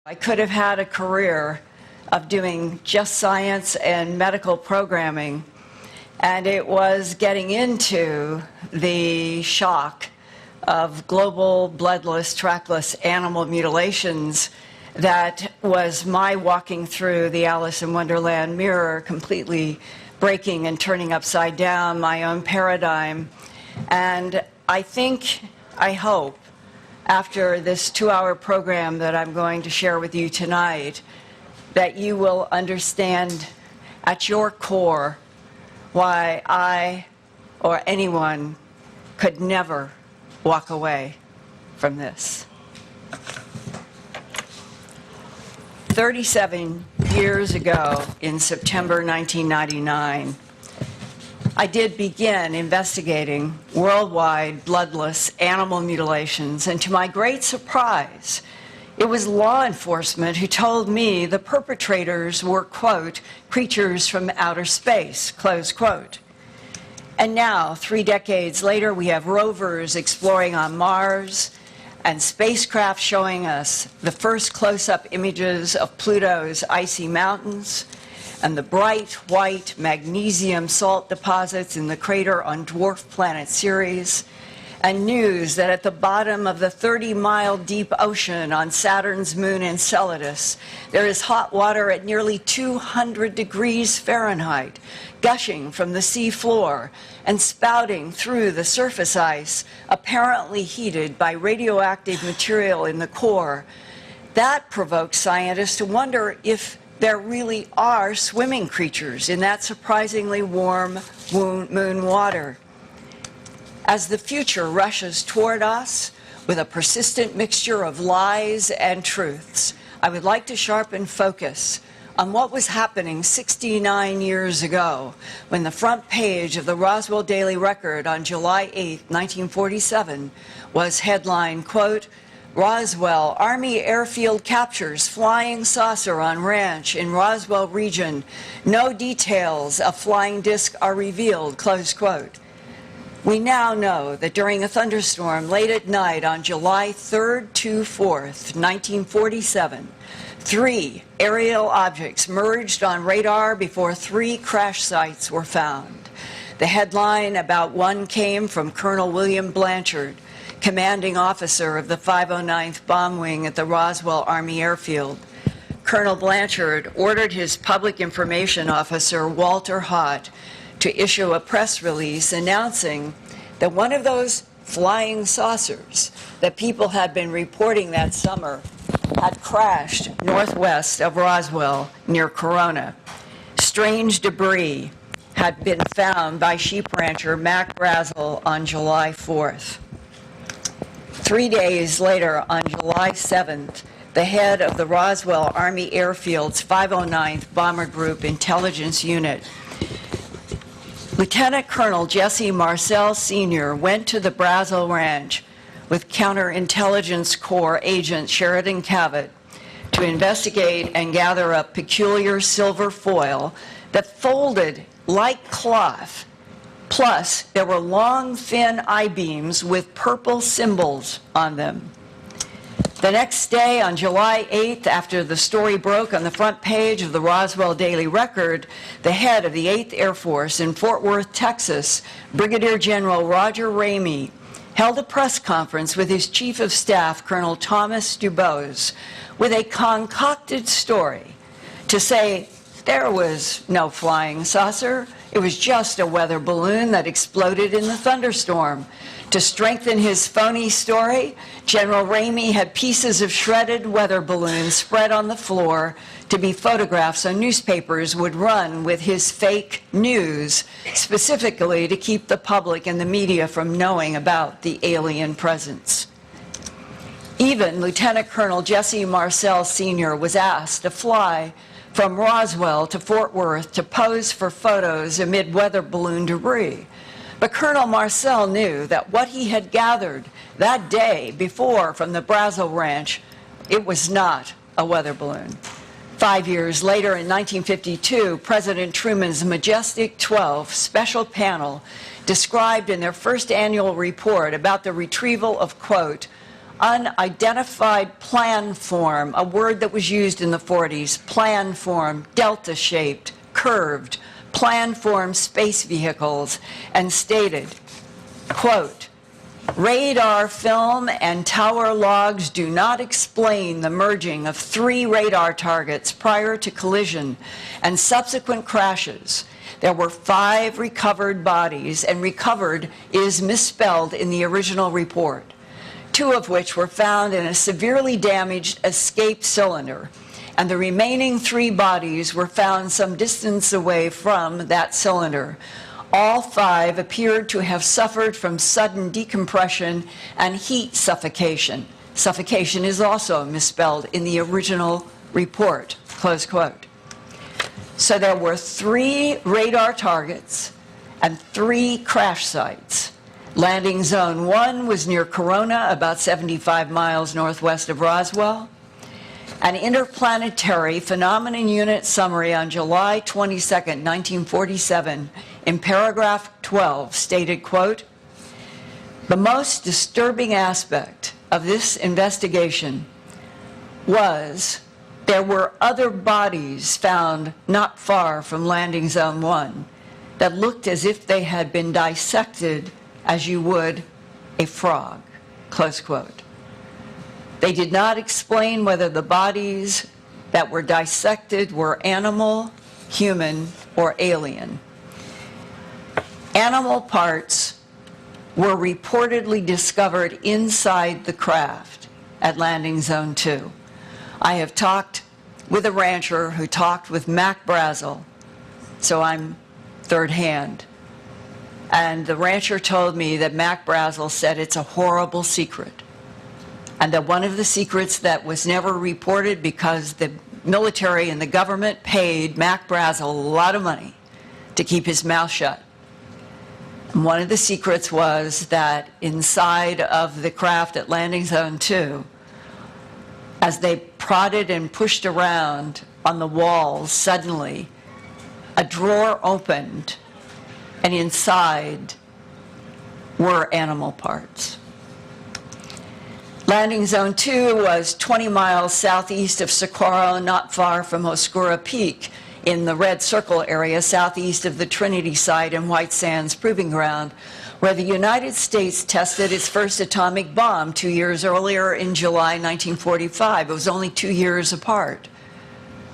I could have had a career of doing just science and medical programming, and it was getting into the shock of global bloodless, trackless animal mutilations that was my walking through the Alice in Wonderland mirror, completely breaking and turning upside down my own paradigm. And I hope, after this 2-hour program that I'm going to share with you tonight, that you will understand at your core why I or anyone could never walk away from this. 37 years ago, in September 1999, I did begin investigating worldwide bloodless animal mutilations, and to my great surprise, it was law enforcement who told me the perpetrators were, quote, creatures from outer space, close quote. And now, 3 decades later, we have rovers exploring on Mars and spacecraft showing us the first close-up images of Pluto's icy mountains and the bright white magnesium salt deposits in the crater on dwarf planet Ceres, and news that at the bottom of the 30-mile deep ocean on Saturn's moon Enceladus, there is hot water at nearly 200 degrees Fahrenheit, gushing from the sea floor and spouting through the surface ice, apparently heated by radioactive material in the core. That provokes scientists to wonder if there really are swimming creatures in that surprisingly warm moon water. As the future rushes toward us with a persistent mixture of lies and truths, I would like to sharpen focus on what was happening 69 years ago when the front page of the Roswell Daily Record on July 8, 1947 was headlined, quote, Roswell, Army airfield captures flying saucer on ranch in Roswell region. No details of flying disc are revealed, close quote. We now know that during a thunderstorm late at night on July 3rd to 4th, 1947, 3 aerial objects merged on radar before 3 crash sites were found. The headline about one came from Colonel William Blanchard, commanding officer of the 509th Bomb Wing at the Roswell Army Airfield. Colonel Blanchard ordered his public information officer, Walter Hott, to issue a press release announcing that one of those flying saucers that people had been reporting that summer had crashed northwest of Roswell near Corona. Strange debris had been found by sheep rancher Mac Brazel on July 4th. 3 days later, on July 7th, the head of the Roswell Army Airfield's 509th Bomber Group Intelligence Unit, Lieutenant Colonel Jesse Marcel Sr. went to the Brazel Ranch with Counterintelligence Corps agent Sheridan Cavett to investigate and gather up peculiar silver foil that folded like cloth. Plus, there were long, thin I-beams with purple symbols on them. The next day, on July 8th, after the story broke on the front page of the Roswell Daily Record, the head of the 8th Air Force in Fort Worth, Texas, Brigadier General Roger Ramey, held a press conference with his Chief of Staff, Colonel Thomas Dubose, with a concocted story to say there was no flying saucer. It was just a weather balloon that exploded in the thunderstorm. To strengthen his phony story, General Ramey had pieces of shredded weather balloons spread on the floor to be photographed so newspapers would run with his fake news, specifically to keep the public and the media from knowing about the alien presence. Even Lieutenant Colonel Jesse Marcel Sr. was asked to fly from Roswell to Fort Worth to pose for photos amid weather balloon debris. But Colonel Marcel knew that what he had gathered that day before from the Brazel Ranch, it was not a weather balloon. 5 years later, in 1952, President Truman's Majestic 12 special panel described in their first annual report about the retrieval of, quote, unidentified plan form, a word that was used in the 40s, plan form, delta-shaped, curved, plan form space vehicles, and stated, quote, radar film and tower logs do not explain the merging of 3 radar targets prior to collision and subsequent crashes. There were 5 recovered bodies, and recovered is misspelled in the original report, 2 of which were found in a severely damaged escape cylinder, and the remaining 3 bodies were found some distance away from that cylinder. All 5 appeared to have suffered from sudden decompression and heat suffocation. Suffocation is also misspelled in the original report, close quote. So there were 3 radar targets and 3 crash sites. Landing zone 1 was near Corona, about 75 miles northwest of Roswell. An interplanetary phenomenon unit summary on July 22, 1947, in paragraph 12 stated, quote, the most disturbing aspect of this investigation was there were other bodies found not far from Landing Zone 1 that looked as if they had been dissected as you would a frog, close quote. They did not explain whether the bodies that were dissected were animal, human, or alien. Animal parts were reportedly discovered inside the craft at Landing Zone 2. I have talked with a rancher who talked with Mac Brazel, so I'm third hand. And the rancher told me that Mac Brazel said it's a horrible secret, and that one of the secrets that was never reported because the military and the government paid Mac Brazel a lot of money to keep his mouth shut. And one of the secrets was that inside of the craft at Landing Zone 2, as they prodded and pushed around on the walls, suddenly a drawer opened, and inside were animal parts. Landing Zone 2 was 20 miles southeast of Socorro, not far from Oscura Peak, in the Red Circle area southeast of the Trinity site and White Sands Proving Ground, where the United States tested its first atomic bomb 2 years earlier in July 1945. It was only 2 years apart.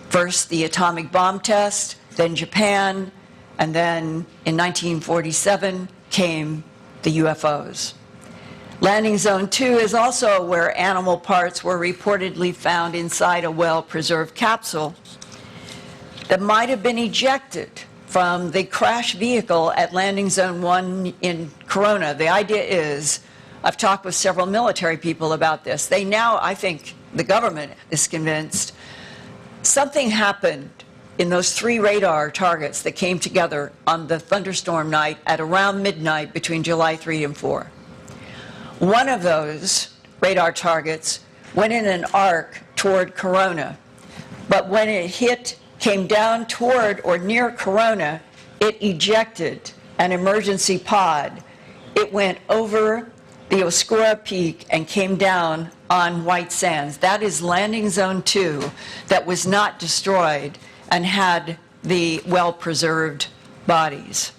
First the atomic bomb test, then Japan, and then in 1947 came the UFOs. Landing Zone 2 is also where animal parts were reportedly found inside a well-preserved capsule that might have been ejected from the crash vehicle at Landing Zone 1 in Corona. The idea is, I've talked with several military people about this. They now, I think the government is convinced, something happened in those 3 radar targets that came together on the thunderstorm night at around midnight between July 3 and 4. One of those radar targets went in an arc toward Corona, but when it came down toward or near Corona, it ejected an emergency pod. It went over the Oscura Peak and came down on White Sands. That is Landing Zone 2 that was not destroyed and had the well-preserved bodies.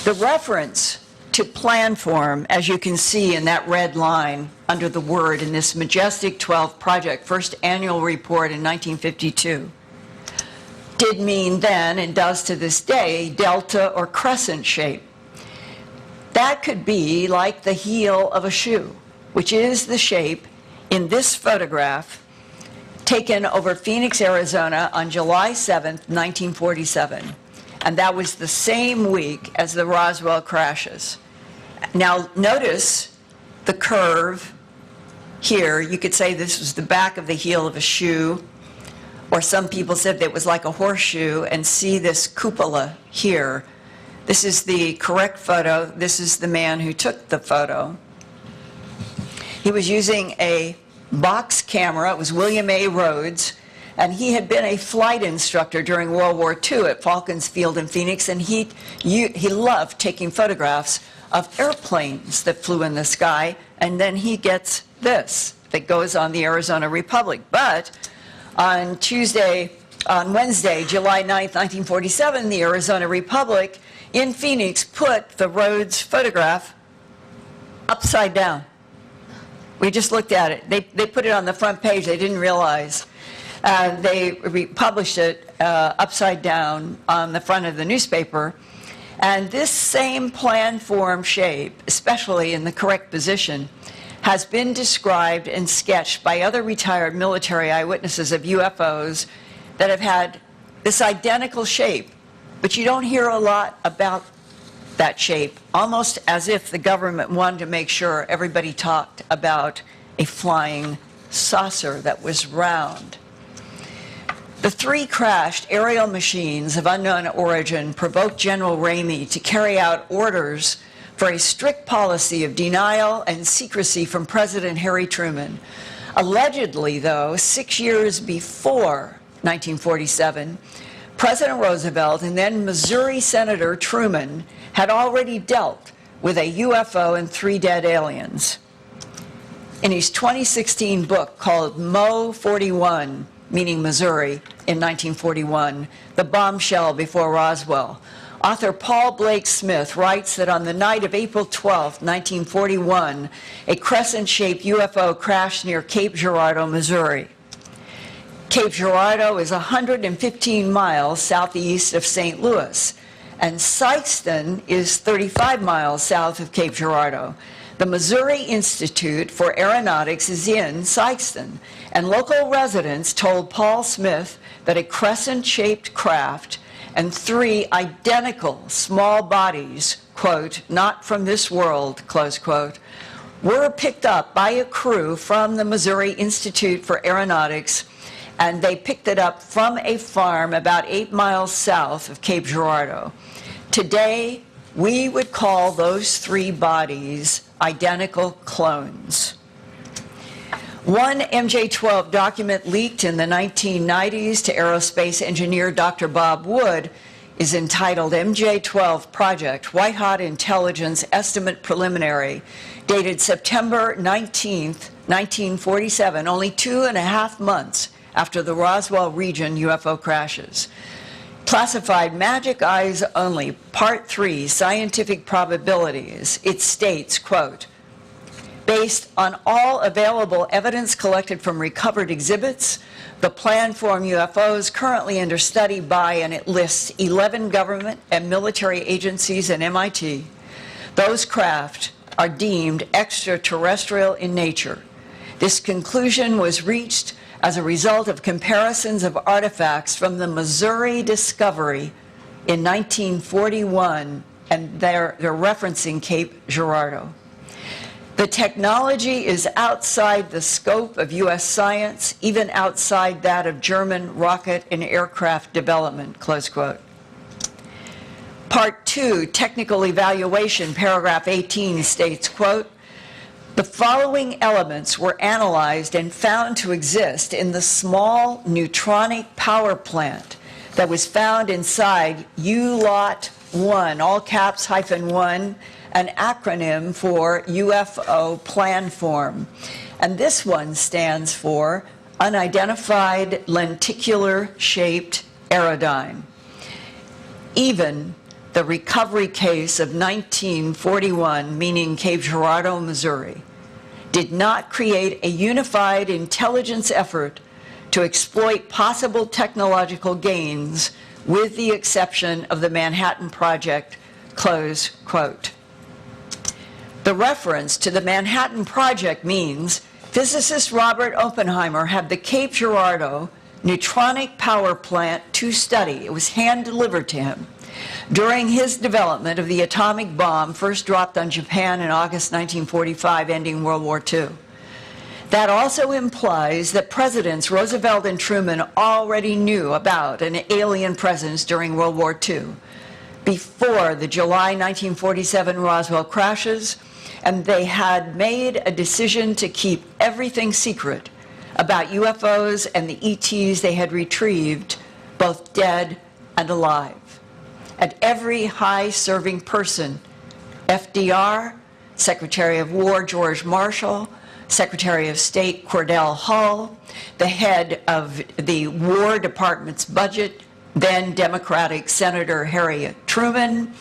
The reference to plan form, as you can see in that red line under the word in this Majestic 12 project, first annual report in 1952, did mean then, and does to this day, delta or crescent shape. That could be like the heel of a shoe, which is the shape in this photograph taken over Phoenix, Arizona on July 7th, 1947. And that was the same week as the Roswell crashes. Now notice the curve here. You could say this was the back of the heel of a shoe, or some people said that it was like a horseshoe, and see this cupola here. This is the correct photo. This is the man who took the photo. He was using a box camera. It was William A. Rhodes, And he had been a flight instructor during World War II at Falcons Field in Phoenix, and he loved taking photographs of airplanes that flew in the sky, and then he gets this that goes on the Arizona Republic. But on Wednesday, July 9th, 1947, the Arizona Republic in Phoenix put the Rhodes photograph upside down. We just looked at it. They put it on the front page. They didn't realize. They published it upside down on the front of the newspaper. And this same plan-form shape, especially in the correct position, has been described and sketched by other retired military eyewitnesses of UFOs that have had this identical shape. But you don't hear a lot about that shape, almost as if the government wanted to make sure everybody talked about a flying saucer that was round. The 3 crashed aerial machines of unknown origin provoked General Ramey to carry out orders for a strict policy of denial and secrecy from President Harry Truman. Allegedly, though, 6 years before 1947, President Roosevelt and then Missouri Senator Truman had already dealt with a UFO and 3 dead aliens. In his 2016 book called Mo 41, meaning Missouri, in 1941, The Bombshell Before Roswell, author Paul Blake Smith writes that on the night of April 12, 1941, a crescent-shaped UFO crashed near Cape Girardeau, Missouri. Cape Girardeau is 115 miles southeast of St. Louis, and Sikeston is 35 miles south of Cape Girardeau. The Missouri Institute for Aeronautics is in Sikeston, and local residents told Paul Smith that a crescent-shaped craft and 3 identical small bodies, quote, not from this world, close quote, were picked up by a crew from the Missouri Institute for Aeronautics, and they picked it up from a farm about 8 miles south of Cape Girardeau. Today, we would call those 3 bodies identical clones. One MJ-12 document leaked in the 1990s to aerospace engineer Dr. Bob Wood is entitled MJ-12 Project, White Hot Intelligence Estimate Preliminary, dated September 19th, 1947, only 2.5 months after the Roswell region UFO crashes. Classified Magic Eyes Only, Part 3, Scientific Probabilities, it states, quote, based on all available evidence collected from recovered exhibits, the plan-form UFOs currently under study by, and it lists 11 government and military agencies and MIT, those craft are deemed extraterrestrial in nature. This conclusion was reached as a result of comparisons of artifacts from the Missouri discovery in 1941, and they're referencing Cape Girardeau. The technology is outside the scope of U.S. science, even outside that of German rocket and aircraft development, close quote. Part 2, Technical Evaluation, paragraph 18 states, quote, the following elements were analyzed and found to exist in the small neutronic power plant that was found inside U-Lot 1, all caps -1, an acronym for UFO Planform. And this one stands for Unidentified Lenticular-Shaped Aerodyne. Even the recovery case of 1941, meaning Cape Girardeau, Missouri, did not create a unified intelligence effort to exploit possible technological gains, with the exception of the Manhattan Project, close quote. The reference to the Manhattan Project means physicist Robert Oppenheimer had the Cape Girardeau neutronic power plant to study. It was hand-delivered to him during his development of the atomic bomb first dropped on Japan in August 1945, ending World War II. That also implies that Presidents Roosevelt and Truman already knew about an alien presence during World War II, before the July 1947 Roswell crashes, and they had made a decision to keep everything secret about UFOs and the ETs they had retrieved, both dead and alive. And every high-serving person, FDR, Secretary of War George Marshall, Secretary of State Cordell Hull, the head of the War Department's budget, then Democratic Senator Harry Truman,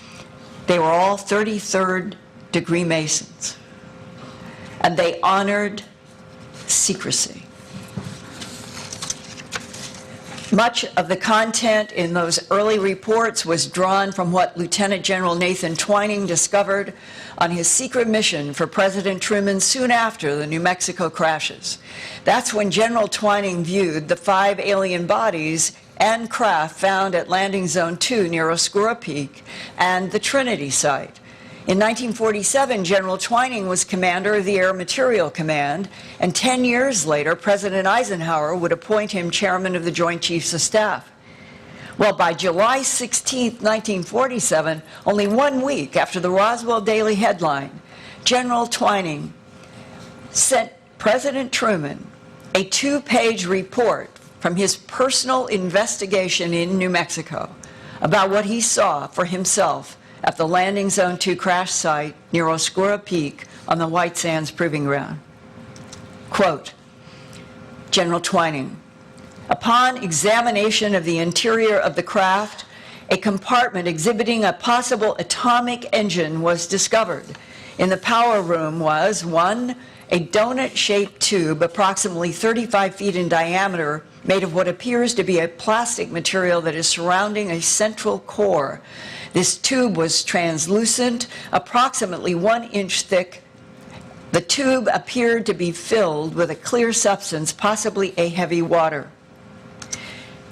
they were all 33rd degree Masons. And they honored secrecy. Much of the content in those early reports was drawn from what Lieutenant General Nathan Twining discovered on his secret mission for President Truman soon after the New Mexico crashes. That's when General Twining viewed the 5 alien bodies and craft found at Landing Zone 2 near Oscura Peak and the Trinity site. In 1947, General Twining was commander of the Air Materiel Command, and 10 years later, President Eisenhower would appoint him chairman of the Joint Chiefs of Staff. Well, by July 16, 1947, only 1 week after the Roswell Daily headline, General Twining sent President Truman a 2-page report from his personal investigation in New Mexico about what he saw for himself at the Landing Zone 2 crash site near Oscura Peak on the White Sands Proving Ground. Quote, General Twining, upon examination of the interior of the craft, a compartment exhibiting a possible atomic engine was discovered. In the power room was, 1, a donut-shaped tube approximately 35 feet in diameter made of what appears to be a plastic material that is surrounding a central core. This tube was translucent, approximately 1 inch thick. The tube appeared to be filled with a clear substance, possibly a heavy water.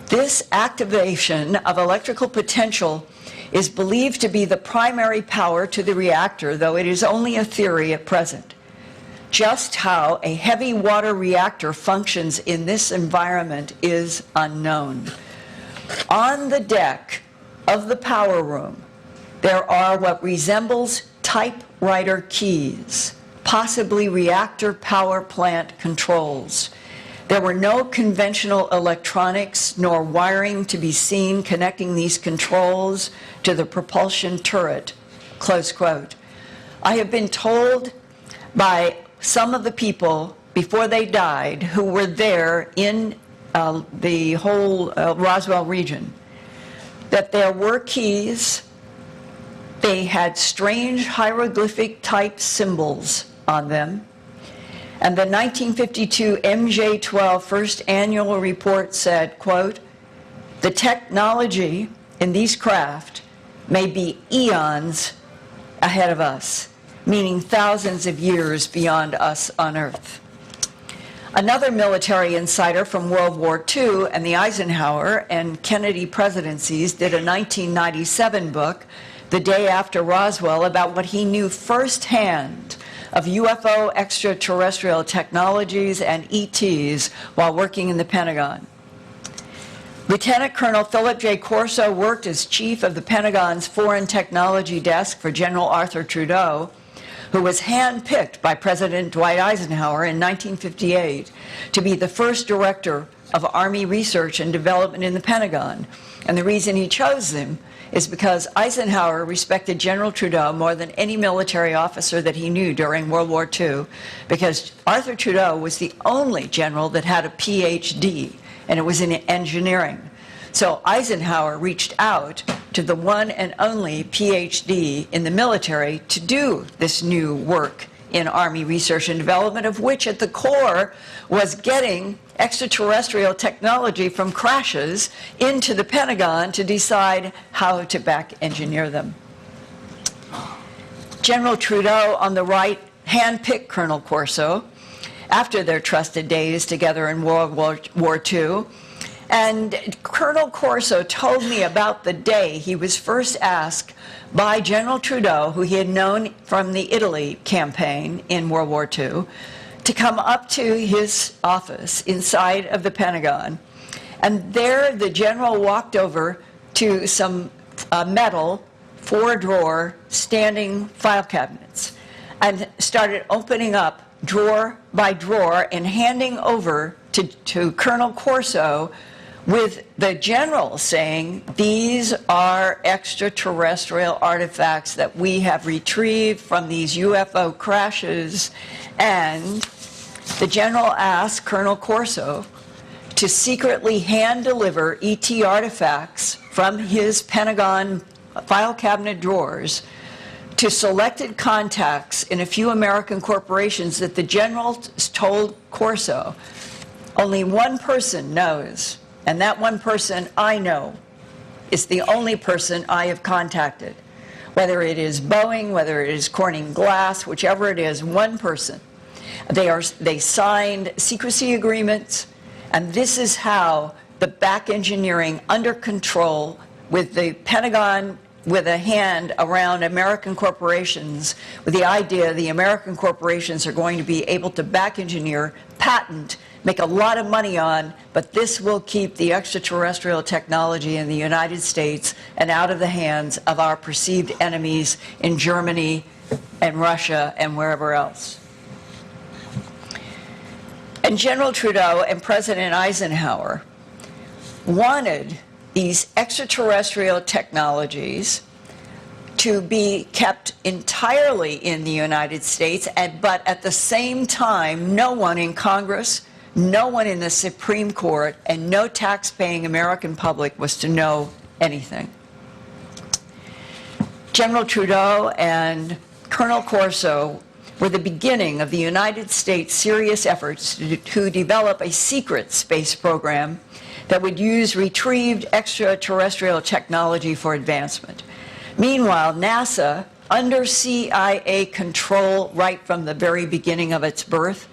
This activation of electrical potential is believed to be the primary power to the reactor, though it is only a theory at present. Just how a heavy water reactor functions in this environment is unknown. On the deck of the power room, there are what resembles typewriter keys, possibly reactor power plant controls. There were no conventional electronics nor wiring to be seen connecting these controls to the propulsion turret, close quote. I have been told by some of the people before they died who were there in the whole Roswell region that there were keys. They had strange hieroglyphic type symbols on them. And the 1952 MJ-12 first annual report said, quote, the technology in these craft may be eons ahead of us, meaning thousands of years beyond us on Earth. Another military insider from World War II and the Eisenhower and Kennedy presidencies did a 1997 book, the day after Roswell, about what he knew firsthand of UFO extraterrestrial technologies and ETs while working in the Pentagon. Lieutenant Colonel Philip J. Corso worked as chief of the Pentagon's Foreign Technology Desk for General Arthur Trudeau, who was handpicked by President Dwight Eisenhower in 1958 to be the first director of Army Research and Development in the Pentagon. And the reason he chose him is because Eisenhower respected General Trudeau more than any military officer that he knew during World War II, because Arthur Trudeau was the only general that had a PhD, and it was in engineering. So Eisenhower reached out to the one and only PhD in the military to do this new work in Army research and development, of which at the core was getting extraterrestrial technology from crashes into the Pentagon to decide how to back engineer them. General Trudeau on the right handpicked Colonel Corso after their trusted days together in World War II. And Colonel Corso told me about the day he was first asked by General Trudeau, who he had known from the Italy campaign in World War II, to come up to his office inside of the Pentagon. And there the general walked over to some metal 4-drawer standing file cabinets and started opening up drawer by drawer and handing over to Colonel Corso with the general saying, these are extraterrestrial artifacts that we have retrieved from these UFO crashes. And the general asked Colonel Corso to secretly hand-deliver ET artifacts from his Pentagon file cabinet drawers to selected contacts in a few American corporations that the general told Corso, only one person knows, and that one person I know is the only person I have contacted. Whether it is Boeing, whether it is Corning Glass, whichever it is, one person. They signed secrecy agreements, and this is how the back engineering under control with the Pentagon with a hand around American corporations, with the idea the American corporations are going to be able to back engineer, patent, make a lot of money on, but this will keep the extraterrestrial technology in the United States and out of the hands of our perceived enemies in Germany and Russia and wherever else. And General Trudeau and President Eisenhower wanted these extraterrestrial technologies to be kept entirely in the United States, but at the same time, no one in Congress, no one in the Supreme Court, and no tax-paying American public was to know anything. General Trudeau and Colonel Corso were the beginning of the United States' serious efforts to develop a secret space program that would use retrieved extraterrestrial technology for advancement. Meanwhile, NASA, under CIA control right from the very beginning of its birth,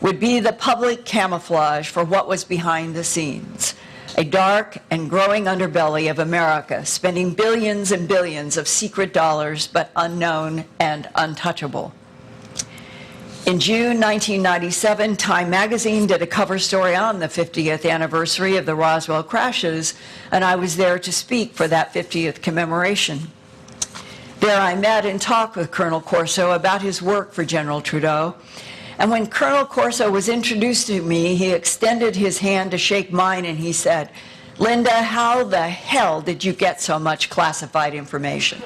would be the public camouflage for what was behind the scenes, a dark and growing underbelly of America, spending billions and billions of secret dollars, but unknown and untouchable. In June 1997, Time magazine did a cover story on the 50th anniversary of the Roswell crashes, and I was there to speak for that 50th commemoration. There I met and talked with Colonel Corso about his work for General Trudeau. And when Colonel Corso was introduced to me, he extended his hand to shake mine, and he said, "Linda, how the hell did you get so much classified information?"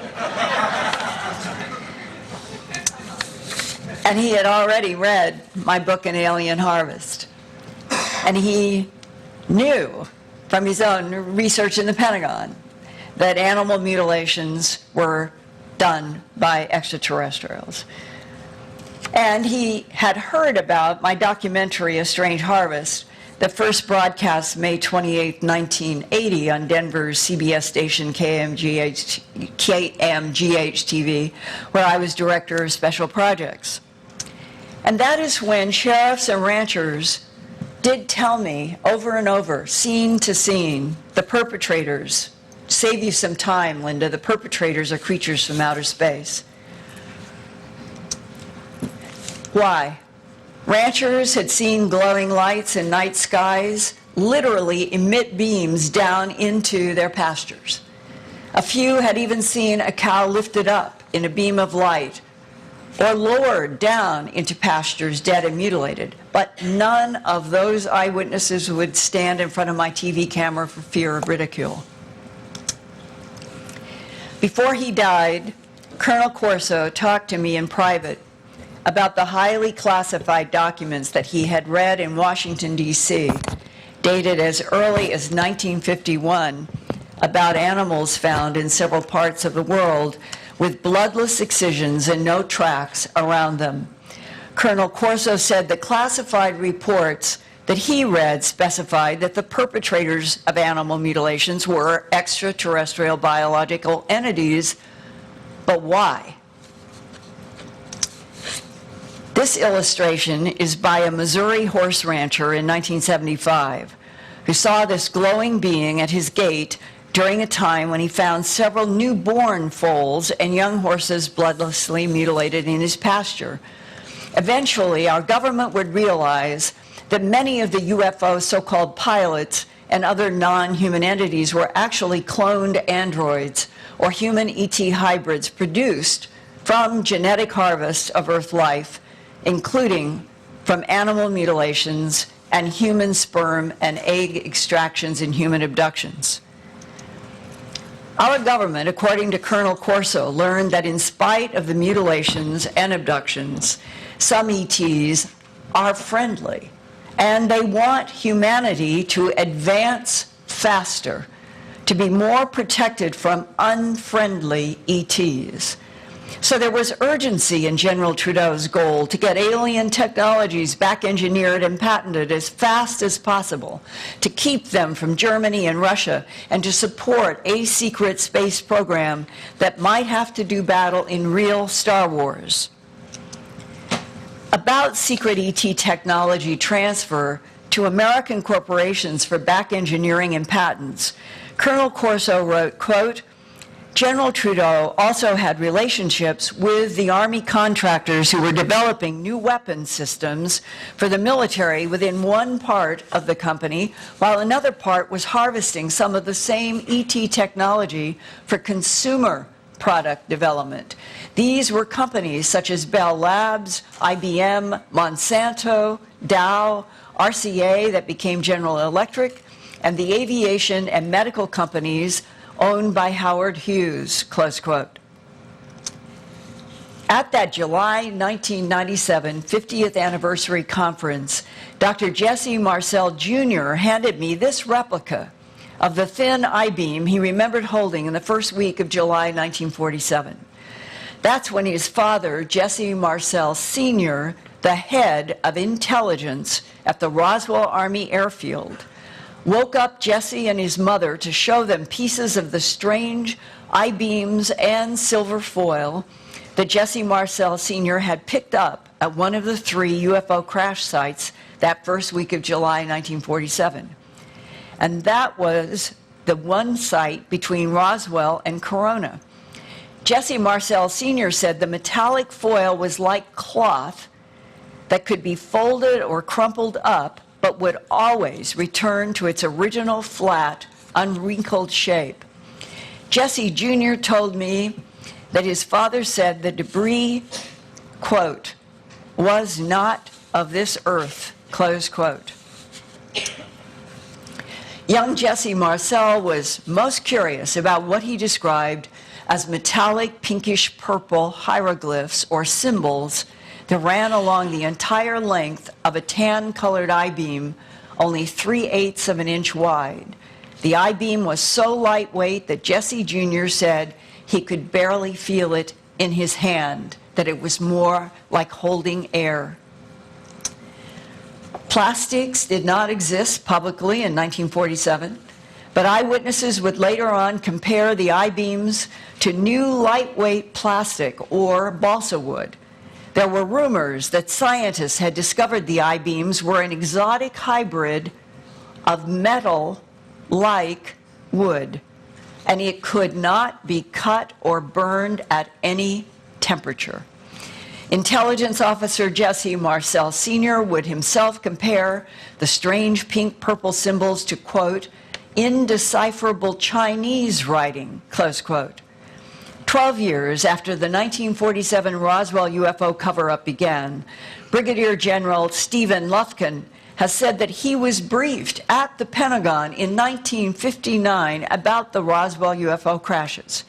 And he had already read my book, An Alien Harvest. And he knew from his own research in the Pentagon that animal mutilations were done by extraterrestrials. And he had heard about my documentary, A Strange Harvest, that first broadcast May 28, 1980 on Denver's CBS station KMGH-TV, where I was director of special projects. And that is when sheriffs and ranchers did tell me over and over, scene to scene, the perpetrators, save you some time, Linda, the perpetrators are creatures from outer space. Why? Ranchers had seen glowing lights in night skies literally emit beams down into their pastures. A few had even seen a cow lifted up in a beam of light or lowered down into pastures dead and mutilated. But none of those eyewitnesses would stand in front of my TV camera for fear of ridicule. Before he died, Colonel Corso talked to me in private about the highly classified documents that he had read in Washington, D.C., dated as early as 1951, about animals found in several parts of the world with bloodless excisions and no tracks around them. Colonel Corso said the classified reports that he read specified that the perpetrators of animal mutilations were extraterrestrial biological entities, but why? This illustration is by a Missouri horse rancher in 1975 who saw this glowing being at his gate during a time when he found several newborn foals and young horses bloodlessly mutilated in his pasture. Eventually, our government would realize that many of the UFO so-called pilots and other non-human entities were actually cloned androids or human ET hybrids produced from genetic harvests of Earth life, including from animal mutilations and human sperm and egg extractions and human abductions. Our government, according to Colonel Corso, learned that in spite of the mutilations and abductions, some ETs are friendly, and they want humanity to advance faster, to be more protected from unfriendly ETs. So there was urgency in General Trudeau's goal to get alien technologies back engineered and patented as fast as possible, to keep them from Germany and Russia, and to support a secret space program that might have to do battle in real Star Wars. About secret ET technology transfer to American corporations for back engineering and patents, Colonel Corso wrote, quote, General Trudeau also had relationships with the Army contractors who were developing new weapon systems for the military within one part of the company, while another part was harvesting some of the same ET technology for consumer product development. These were companies such as Bell Labs, IBM, Monsanto, Dow, RCA that became General Electric, and the aviation and medical companies owned by Howard Hughes, close quote. At that July 1997 50th anniversary conference, Dr. Jesse Marcel Jr. handed me this replica of the thin I-beam he remembered holding in the first week of July 1947. That's when his father, Jesse Marcel Sr., the head of intelligence at the Roswell Army Airfield, woke up Jesse and his mother to show them pieces of the strange I-beams and silver foil that Jesse Marcel Sr. had picked up at one of the 3 UFO crash sites that first week of July 1947. And that was the one site between Roswell and Corona. Jesse Marcel Sr. said the metallic foil was like cloth that could be folded or crumpled up, but would always return to its original flat, unwrinkled shape. Jesse Jr. told me that his father said the debris, quote, was not of this earth, close quote. Young Jesse Marcel was most curious about what he described as metallic pinkish purple hieroglyphs or symbols that ran along the entire length of a tan-colored I-beam, only 3/8 of an inch wide. The I-beam was so lightweight that Jesse Jr. said he could barely feel it in his hand, that it was more like holding air. Plastics did not exist publicly in 1947, but eyewitnesses would later on compare the I-beams to new lightweight plastic or balsa wood. There were rumors that scientists had discovered the I-beams were an exotic hybrid of metal like wood, and it could not be cut or burned at any temperature. Intelligence officer Jesse Marcel Sr. would himself compare the strange pink-purple symbols to, quote, indecipherable Chinese writing, close quote. 12 years after the 1947 Roswell UFO cover-up began, Brigadier General Stephen Lufkin has said that he was briefed at the Pentagon in 1959 about the Roswell UFO crashes.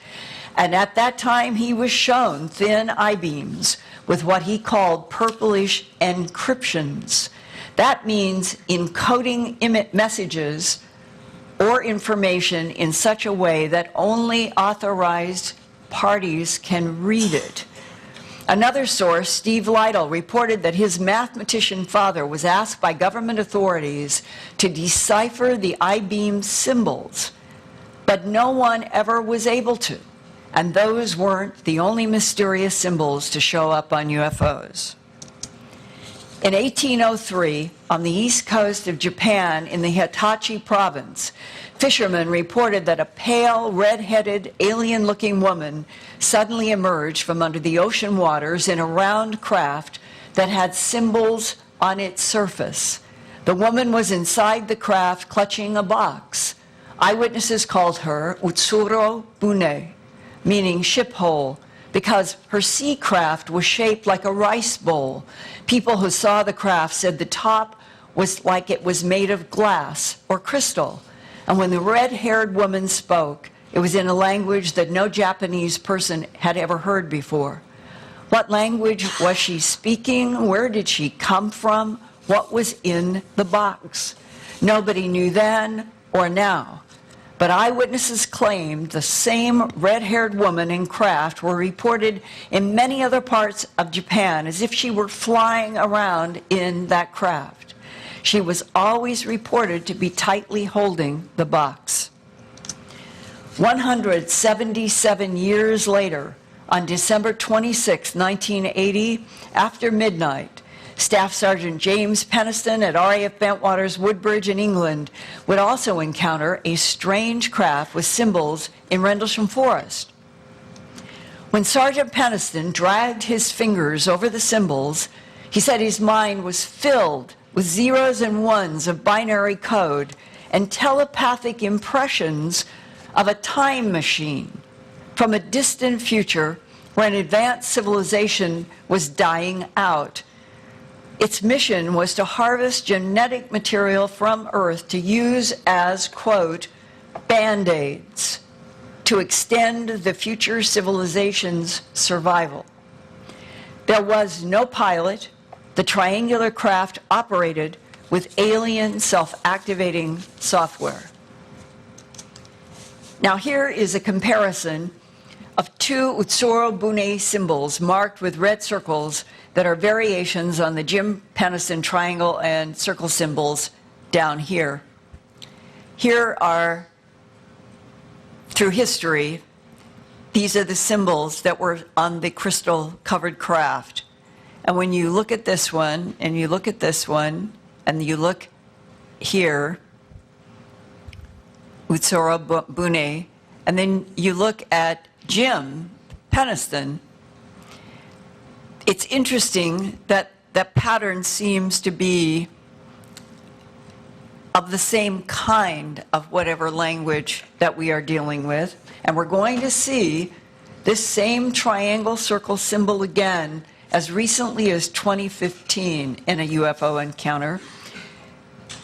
And at that time, he was shown thin I-beams with what he called purplish encryptions. That means encoding messages or information in such a way that only authorized parties can read it. Another source, Steve Lytle, reported that his mathematician father was asked by government authorities to decipher the I-beam symbols, but no one ever was able to, and those weren't the only mysterious symbols to show up on UFOs. In 1803, on the east coast of Japan in the Hitachi province, fishermen reported that a pale, red-headed, alien-looking woman suddenly emerged from under the ocean waters in a round craft that had symbols on its surface. The woman was inside the craft clutching a box. Eyewitnesses called her Utsuro Bune, meaning ship hole, because her sea craft was shaped like a rice bowl. People who saw the craft said the top was like it was made of glass or crystal. And when the red-haired woman spoke, it was in a language that no Japanese person had ever heard before. What language was she speaking? Where did she come from? What was in the box? Nobody knew then or now. But eyewitnesses claimed the same red-haired woman and craft were reported in many other parts of Japan as if she were flying around in that craft. She was always reported to be tightly holding the box. 177 years later, on December 26, 1980, after midnight, Staff Sergeant James Peniston at RAF Bentwaters Woodbridge in England would also encounter a strange craft with symbols in Rendlesham Forest. When Sergeant Peniston dragged his fingers over the symbols, he said his mind was filled with zeros and ones of binary code and telepathic impressions of a time machine from a distant future where an advanced civilization was dying out. Its mission was to harvest genetic material from Earth to use as, quote, Band-Aids to extend the future civilization's survival. There was no pilot. The triangular craft operated with alien self-activating software. Now here is a comparison of two Utsuro Bune symbols marked with red circles that are variations on the Jim Peniston triangle and circle symbols down here. Here are, through history, these are the symbols that were on the crystal-covered craft. And when you look at this one, and you look at this one, and you look here, Utsuro Bune, and then you look at Jim Peniston, it's interesting that that pattern seems to be of the same kind of whatever language that we are dealing with. And we're going to see this same triangle circle symbol again as recently as 2015 in a UFO encounter.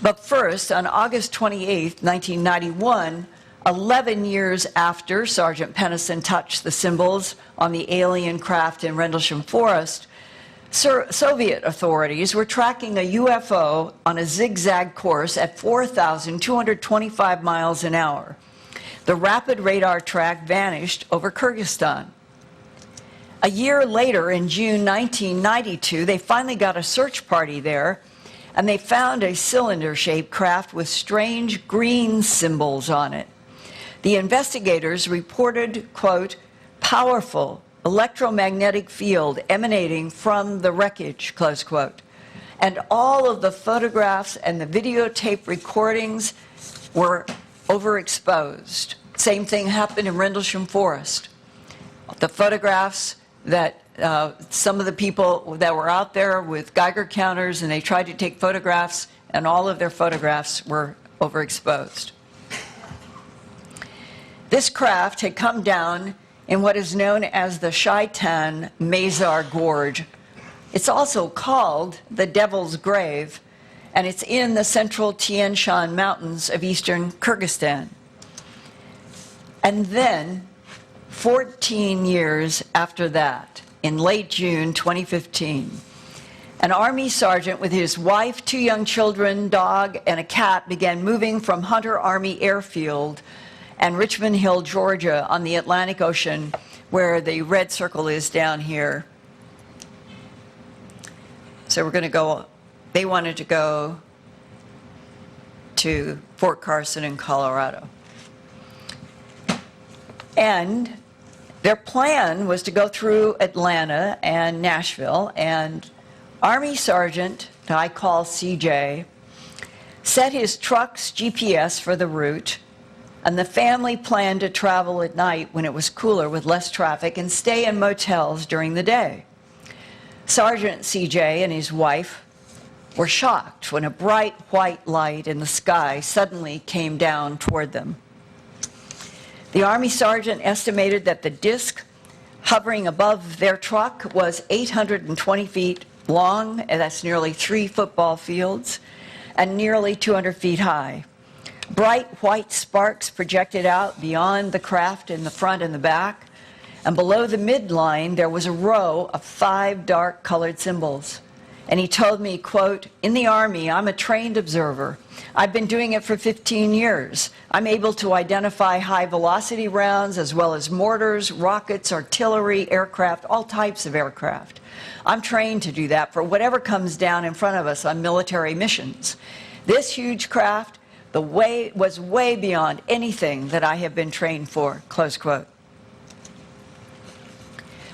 But first, on August 28, 1991, 11 years after Sergeant Peniston touched the symbols on the alien craft in Rendlesham Forest, Soviet authorities were tracking a UFO on a zigzag course at 4,225 miles an hour. The rapid radar track vanished over Kyrgyzstan. A year later, in June 1992, they finally got a search party there, and they found a cylinder-shaped craft with strange green symbols on it. The investigators reported, quote, powerful electromagnetic field emanating from the wreckage, close quote. And all of the photographs and the videotape recordings were overexposed. Same thing happened in Rendlesham Forest. The photographs that some of the people that were out there with Geiger counters, and they tried to take photographs, and all of their photographs were overexposed. This craft had come down in what is known as the Shaitan Mazar Gorge. It's also called the Devil's Grave, and it's in the central Tian Shan Mountains of eastern Kyrgyzstan. And then, 14 years after that, in late June 2015, an Army sergeant with his wife, 2 young children, dog, and a cat began moving from Hunter Army Airfield and Richmond Hill, Georgia, on the Atlantic Ocean, where the red circle is down here. So we're going to go, they wanted to go to Fort Carson in Colorado. And their plan was to go through Atlanta and Nashville, and Army Sergeant, that I call CJ, set his truck's GPS for the route, and the family planned to travel at night when it was cooler with less traffic and stay in motels during the day. Sergeant CJ and his wife were shocked when a bright white light in the sky suddenly came down toward them. The Army sergeant estimated that the disk hovering above their truck was 820 feet long, and that's nearly 3 football fields. and nearly 200 feet high. Bright white sparks projected out beyond the craft in the front and the back, and below the midline there was a row of 5 dark colored symbols. And he told me, quote, "In the Army, I'm a trained observer. I've been doing it for 15 years. I'm able to identify high-velocity rounds as well as mortars, rockets, artillery, aircraft, all types of aircraft. I'm trained to do that for whatever comes down in front of us on military missions. This huge craft was way beyond anything that I have been trained for," close quote.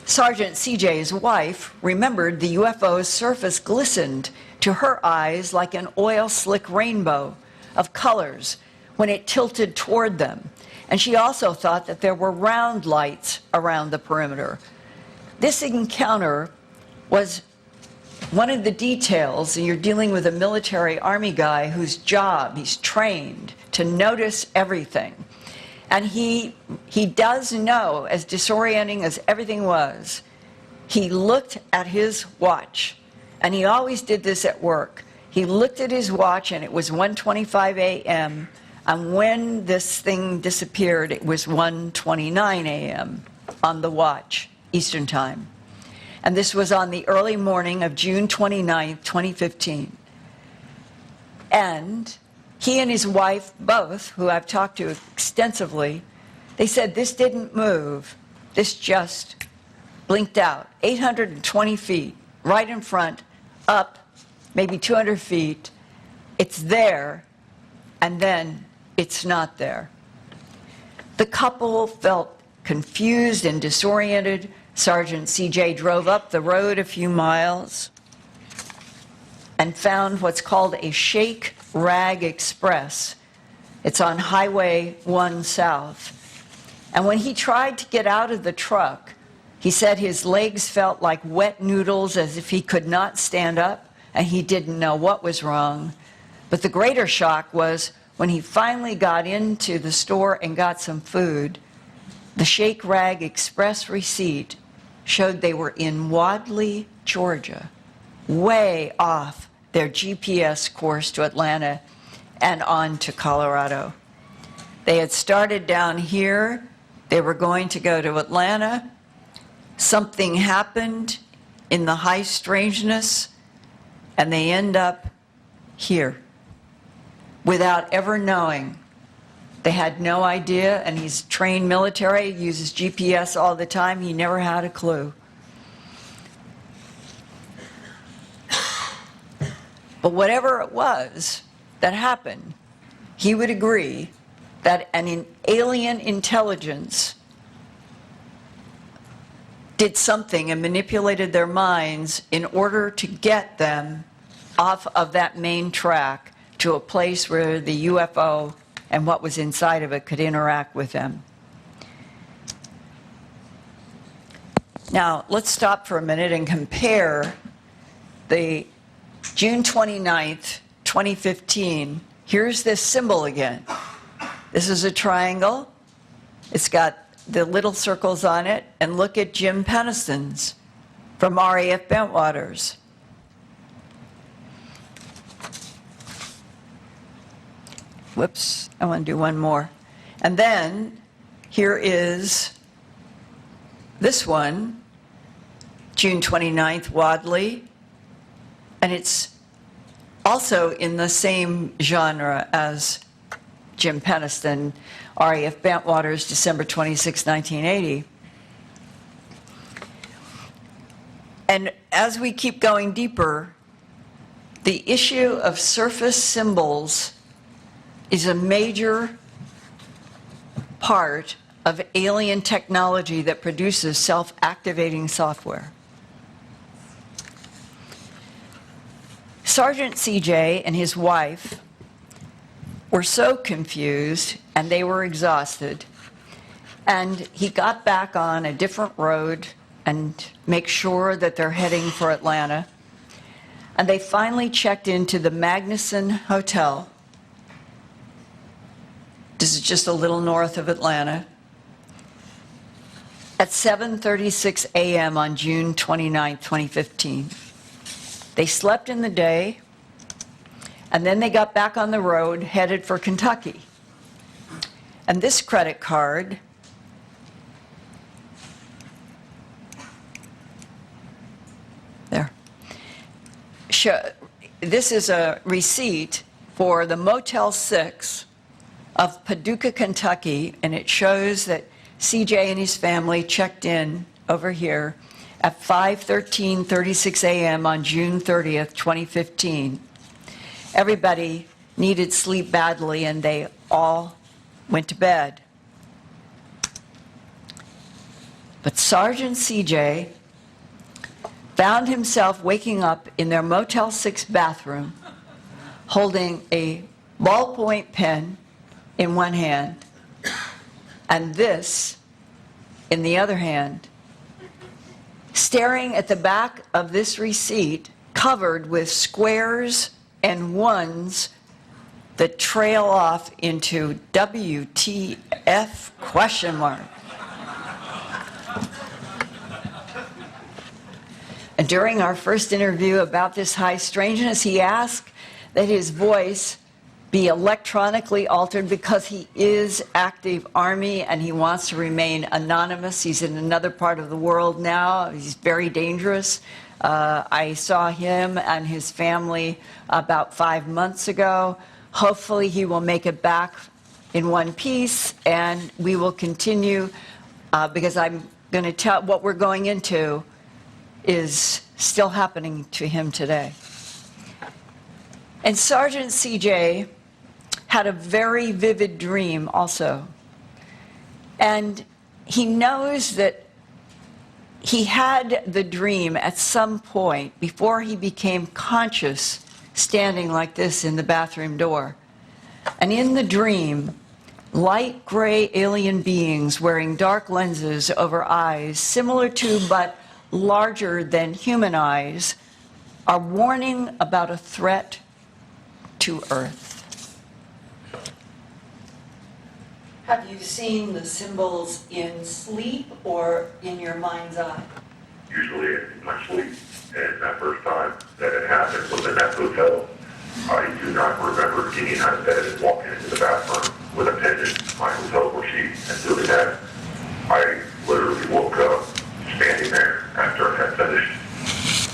Sergeant CJ's wife remembered the UFO's surface glistened to her eyes like an oil-slick rainbow of colors when it tilted toward them. And she also thought that there were round lights around the perimeter. This encounter was one of the details, and you're dealing with a military Army guy whose job, he's trained to notice everything. And he does know, as disorienting as everything was, he looked at his watch, and he always did this at work. He looked at his watch, and it was 1:25 a.m., and when this thing disappeared, it was 1:29 a.m. on the watch, Eastern Time. And this was on the early morning of June 29, 2015. And he and his wife, both, who I've talked to extensively, they said this didn't move. This just blinked out. 820 feet, right in front, up, maybe 200 feet. It's there, and then it's not there. The couple felt confused and disoriented. Sergeant CJ drove up the road a few miles and found what's called a Shake Rag Express. It's on Highway 1 South. And when he tried to get out of the truck, he said his legs felt like wet noodles, as if he could not stand up, and he didn't know what was wrong. But the greater shock was when he finally got into the store and got some food, the Shake Rag Express receipt showed they were in Wadley, Georgia, way off their GPS course to Atlanta and on to Colorado. They had started down here. They were going to go to Atlanta. Something happened in the high strangeness, and they end up here without ever knowing. They had no idea, and he's trained military, uses GPS all the time. He never had a clue. But whatever it was that happened, he would agree that an alien intelligence did something and manipulated their minds in order to get them off of that main track to a place where the UFO and what was inside of it could interact with them. Now, let's stop for a minute and compare the June 29th, 2015. Here's this symbol again. This is a triangle. It's got the little circles on it. And look at Jim Peniston's from RAF Bentwaters. Whoops, I want to do one more. And then here is this one, June 29th, Wadley. And it's also in the same genre as Jim Peniston, RAF Bentwaters, December 26, 1980. And as we keep going deeper, the issue of surface symbols is a major part of alien technology that produces self-activating software. Sergeant CJ and his wife were so confused and they were exhausted, and he got back on a different road and make sure that they're heading for Atlanta. And they finally checked into the Magnuson Hotel. This is just a little north of Atlanta. At 7:36 a.m. on June 29, 2015. They slept in the day, And then they got back on the road, headed for Kentucky. And this credit card there. This is a receipt for the Motel 6 of Paducah, Kentucky, and it shows that CJ and his family checked in over here at 5:36 a.m. on June 30th, 2015. Everybody needed sleep badly, and they all went to bed. But Sergeant CJ found himself waking up in their Motel 6 bathroom, holding a ballpoint pen in one hand and this in the other hand, staring at the back of this receipt covered with squares and ones that trail off into WTF question mark. And during our first interview about this high strangeness, he asked that his voice be electronically altered because he is active Army and he wants to remain anonymous. He's in another part of the world now. He's very dangerous. I saw him and his family about 5 months ago. Hopefully he will make it back in one piece, and we will continue because I'm going to tell what we're going into is still happening to him today. And Sergeant CJ had a very vivid dream also. And he knows that he had the dream at some point before he became conscious, standing like this in the bathroom door. And in the dream, light gray alien beings wearing dark lenses over eyes, similar to but larger than human eyes, are warning about a threat to Earth. Have you seen the symbols in sleep or in your mind's eye? Usually in my sleep. And that first time that it happened was in that hotel. I do not remember getting out of bed and walking into the bathroom with a pen in my hotel room sheet and doing that. I literally woke up standing there after I had finished.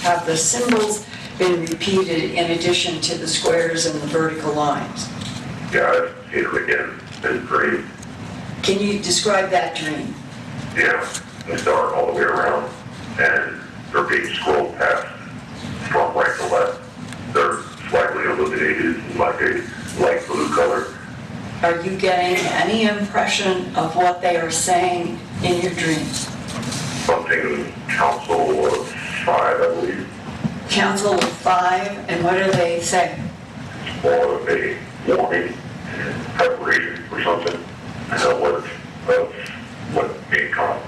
Have the symbols been repeated in addition to the squares and the vertical lines? Yeah, I've seen it again. It's great. Can you describe that dream? Yeah, they start all the way around, and they're being scrolled past from right to left. They're slightly illuminated, like a light blue color. Are you getting any impression of what they are saying in your dreams? Something Council of 5, I believe. Council of 5, and what do they say? Or a warning, preparation for something, an alert of what may come,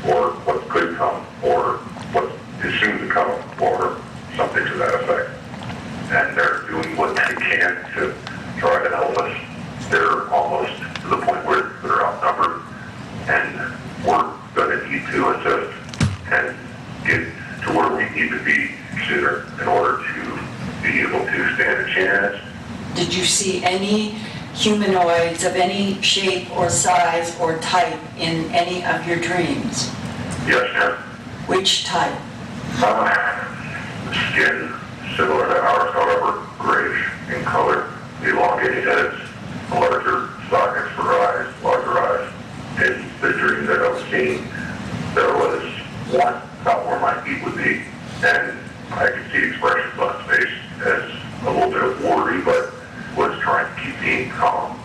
or what could come, or what is soon to come, or something to that effect. And they're doing what they can to try to help us. They're almost to the point where they're outnumbered, and we're going to need to assist and get to where we need to be sooner in order to be able to stand a chance. Did you see any humanoids of any shape or size or type in any of your dreams? Yes, ma'am. Which type? Skin similar to ours, however, grayish in color, elongated heads, larger sockets for eyes, larger eyes. In the dream that I was seeing, there was one about where my feet would be, and I could see expressions on his face as a little bit of worry, but was trying to keep being calm.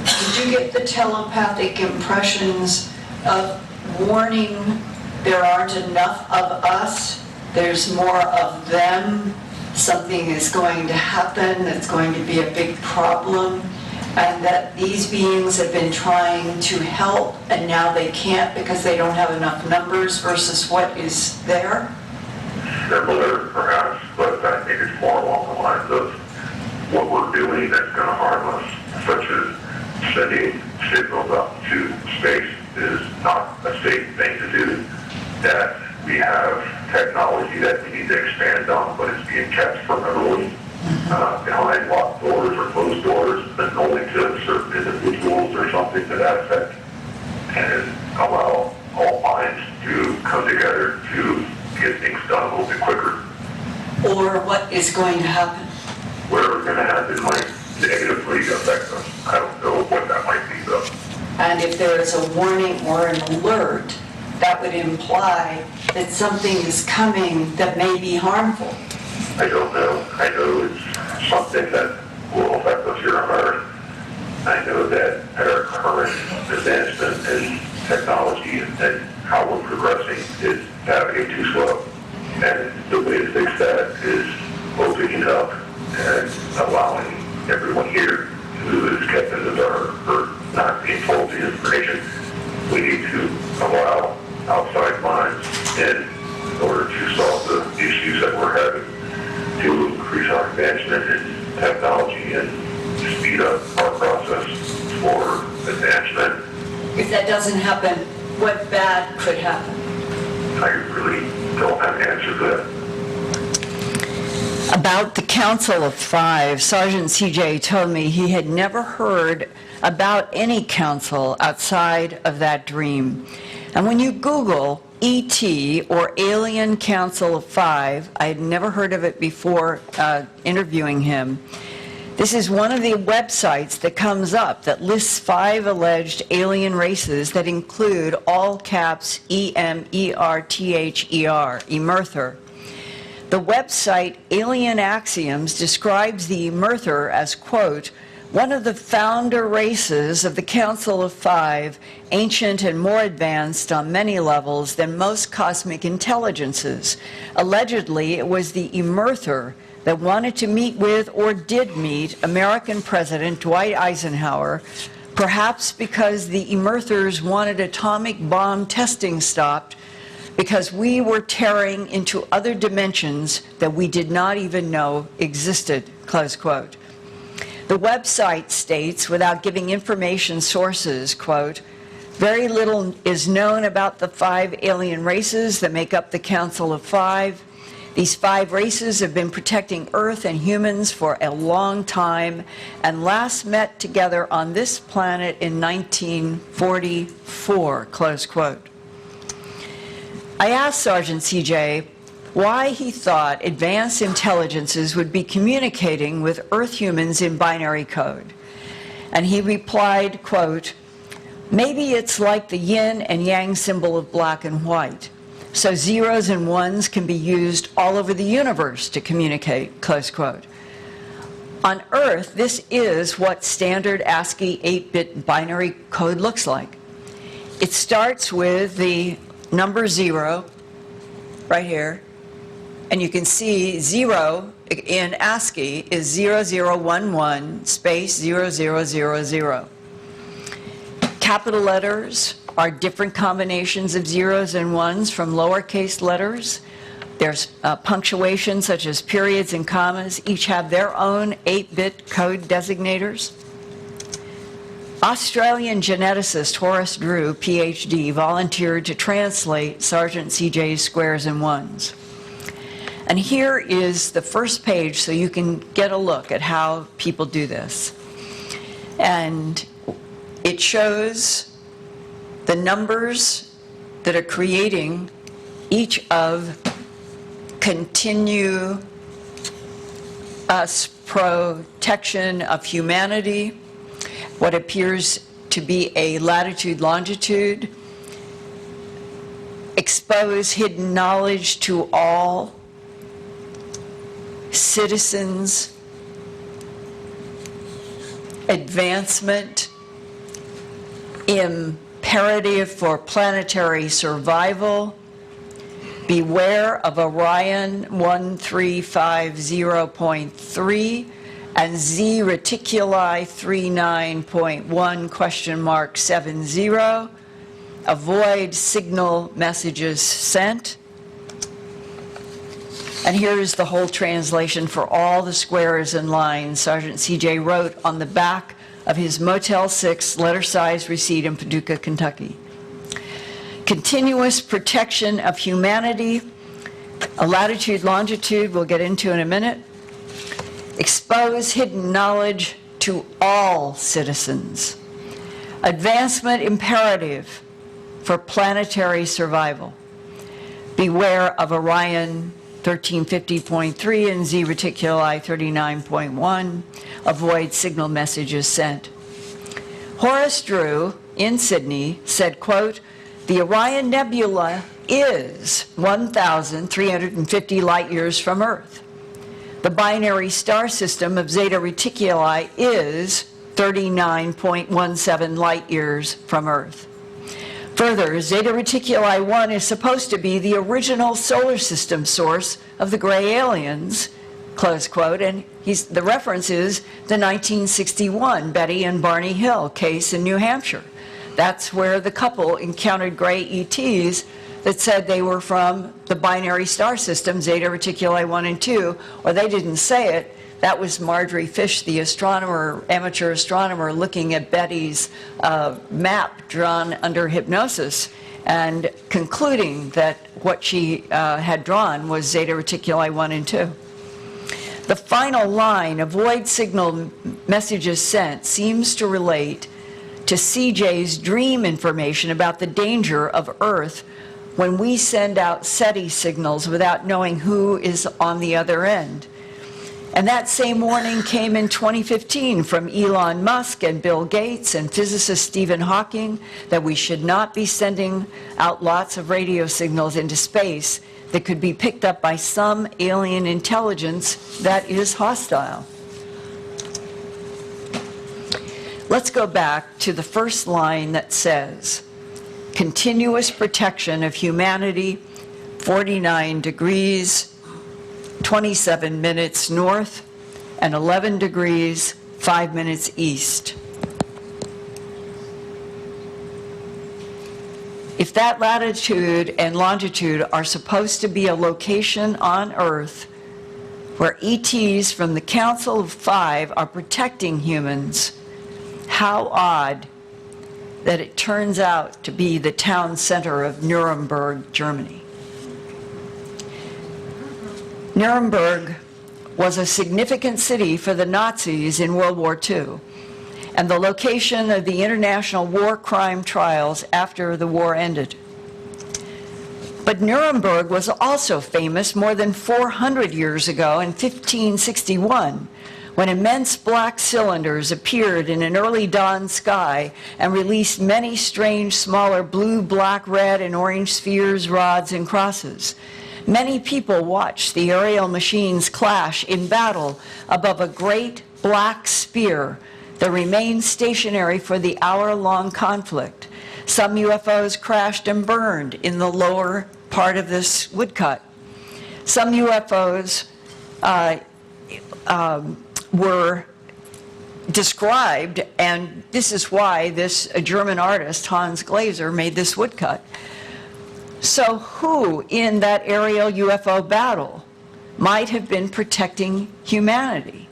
Did you get the telepathic impressions of warning there aren't enough of us, there's more of them, something is going to happen that's going to be a big problem, and that these beings have been trying to help and now they can't because they don't have enough numbers versus what is there? Similar, perhaps, but I think it's more along the lines of what we're doing that's going to harm us, such as sending signals up to space is not a safe thing to do, that we have technology that we need to expand on, but it's being kept from everyone, behind locked doors or closed doors, and only to certain individuals or something to that effect, and allow all minds to come together to get things done a little bit quicker. Or what is going to happen? Whatever's going to happen might negatively affect us. I don't know what that might be, though. And if there is a warning or an alert, that would imply that something is coming that may be harmful. I don't know. I know it's something that will affect us here on Earth. I know that our current advancement in technology and how we're progressing is navigating too slow. And the way to fix that is opening up and allowing everyone here who is kept in the dark or not being told the information. We need to allow outside minds in order to solve the issues that we're having, to increase our advancement in technology and speed up our process for advancement. If that doesn't happen, what bad could happen? I really don't have an answer to that. About the Council of Five, Sergeant CJ told me he had never heard about any council outside of that dream. And when you Google ET or Alien Council of Five, I had never heard of it before interviewing him. This is one of the websites that comes up that lists 5 alleged alien races that include all caps EMERTHER, Emerther. The website Alien Axioms describes the Emerther as, quote, one of the founder races of the Council of Five, ancient and more advanced on many levels than most cosmic intelligences. Allegedly, it was the Emerther that wanted to meet with or did meet American President Dwight Eisenhower, perhaps because the Emerthers wanted atomic bomb testing stopped because we were tearing into other dimensions that we did not even know existed, close quote. The website states, without giving information sources, quote, very little is known about the 5 alien races that make up the Council of Five. These 5 races have been protecting Earth and humans for a long time and last met together on this planet in 1944, close quote. I asked Sergeant CJ why he thought advanced intelligences would be communicating with Earth humans in binary code. And he replied, quote, maybe it's like the yin and yang symbol of black and white. So zeros and ones can be used all over the universe to communicate, close quote. On Earth, this is what standard ASCII 8-bit binary code looks like. It starts with the number 0 right here, and you can see 0 in ASCII is 0011 space 0000. Capital letters are different combinations of zeros and ones from lowercase letters. There's punctuation such as periods and commas. Each have their own 8-bit code designators. Australian geneticist Horace Drew, PhD, volunteered to translate Sergeant CJ's squares and ones. And here is the first page so you can get a look at how people do this. And it shows the numbers that are creating each of continue us protection of humanity, what appears to be a latitude longitude, expose hidden knowledge to all citizens, advancement, imperative for planetary survival, beware of Orion 1350.3 and Z Reticuli 39.1 ? 70, avoid signal messages sent. And here's the whole translation for all the squares and lines Sergeant CJ wrote on the back of his Motel 6 letter-sized receipt in Paducah, Kentucky. Continuous protection of humanity, a latitude, longitude we'll get into in a minute. expose hidden knowledge to all citizens, advancement imperative for planetary survival. Beware of Orion 1350.3 and Z Reticuli 39.1. Avoid signal messages sent. Horace Drew in Sydney said, quote, "The Orion Nebula is 1,350 light years from Earth. The binary star system of Zeta Reticuli is 39.17 light years from Earth. Further, Zeta Reticuli 1 is supposed to be the original solar system source of the gray aliens," close quote, and the reference is the 1961 Betty and Barney Hill case in New Hampshire. That's where the couple encountered gray ETs that said they were from the binary star system, Zeta Reticuli 1 and 2, or they didn't say it. That was Marjorie Fish, the astronomer, amateur astronomer, looking at Betty's map drawn under hypnosis and concluding that what she had drawn was Zeta Reticuli 1 and 2. The final line, avoid signal messages sent, seems to relate to CJ's dream information about the danger of Earth when we send out SETI signals without knowing who is on the other end. And that same warning came in 2015 from Elon Musk and Bill Gates and physicist Stephen Hawking that we should not be sending out lots of radio signals into space that could be picked up by some alien intelligence that is hostile. Let's go back to the first line that says, continuous protection of humanity, 49 degrees, 27 minutes north, and 11 degrees, 5 minutes east. If that latitude and longitude are supposed to be a location on Earth where ETs from the Council of Five are protecting humans, how odd that it turns out to be the town center of Nuremberg, Germany. Nuremberg was a significant city for the Nazis in World War II, and the location of the international war crime trials after the war ended. But Nuremberg was also famous more than 400 years ago in 1561, when immense black cylinders appeared in an early dawn sky and released many strange smaller blue, black, red, and orange spheres, rods, and crosses. Many people watched the aerial machines clash in battle above a great black spear that remained stationary for the hour-long conflict. Some UFOs crashed and burned in the lower part of this woodcut. Some UFOs were described, and this is why this German artist, Hans Glaser, made this woodcut. So who in that aerial UFO battle might have been protecting humanity?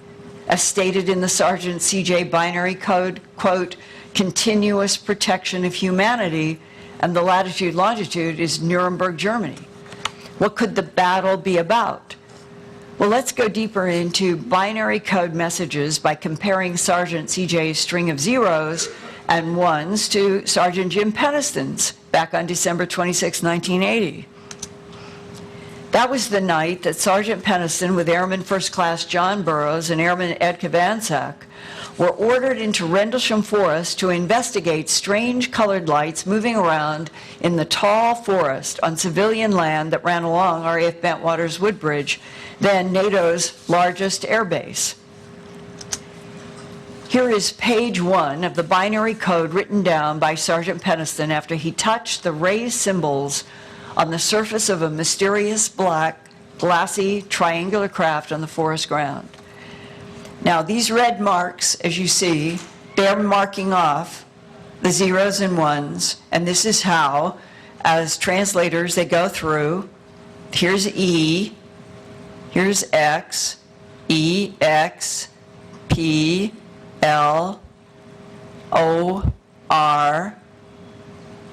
As stated in the Sergeant CJ binary code, quote, continuous protection of humanity, and the latitude-longitude is Nuremberg, Germany. What could the battle be about? Well, let's go deeper into binary code messages by comparing Sergeant CJ's string of zeros and ones to Sergeant Jim Peniston's back on December 26, 1980. That was the night that Sergeant Peniston, with Airman First Class John Burroughs and Airman Ed Kavansak, were ordered into Rendlesham Forest to investigate strange colored lights moving around in the tall forest on civilian land that ran along RAF Bentwaters Woodbridge, then NATO's largest airbase. Here is page 1 of the binary code written down by Sergeant Peniston after he touched the raised symbols on the surface of a mysterious black, glassy, triangular craft on the forest ground. Now, these red marks, as you see, they're marking off the zeros and ones, and this is how, as translators, they go through. Here's E, here's X, E, X, P, L, O, R,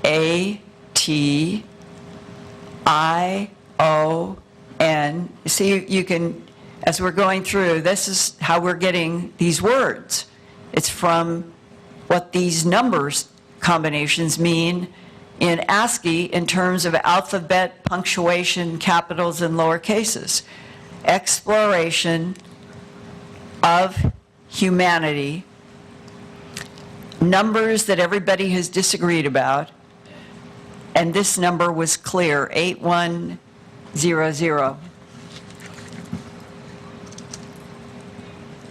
A, T, I, O, N. See, you can as we're going through, this is how we're getting these words. It's from what these numbers combinations mean in ASCII in terms of alphabet, punctuation, capitals, and lower cases. Exploration of humanity, numbers that everybody has disagreed about, and this number was clear, 8100.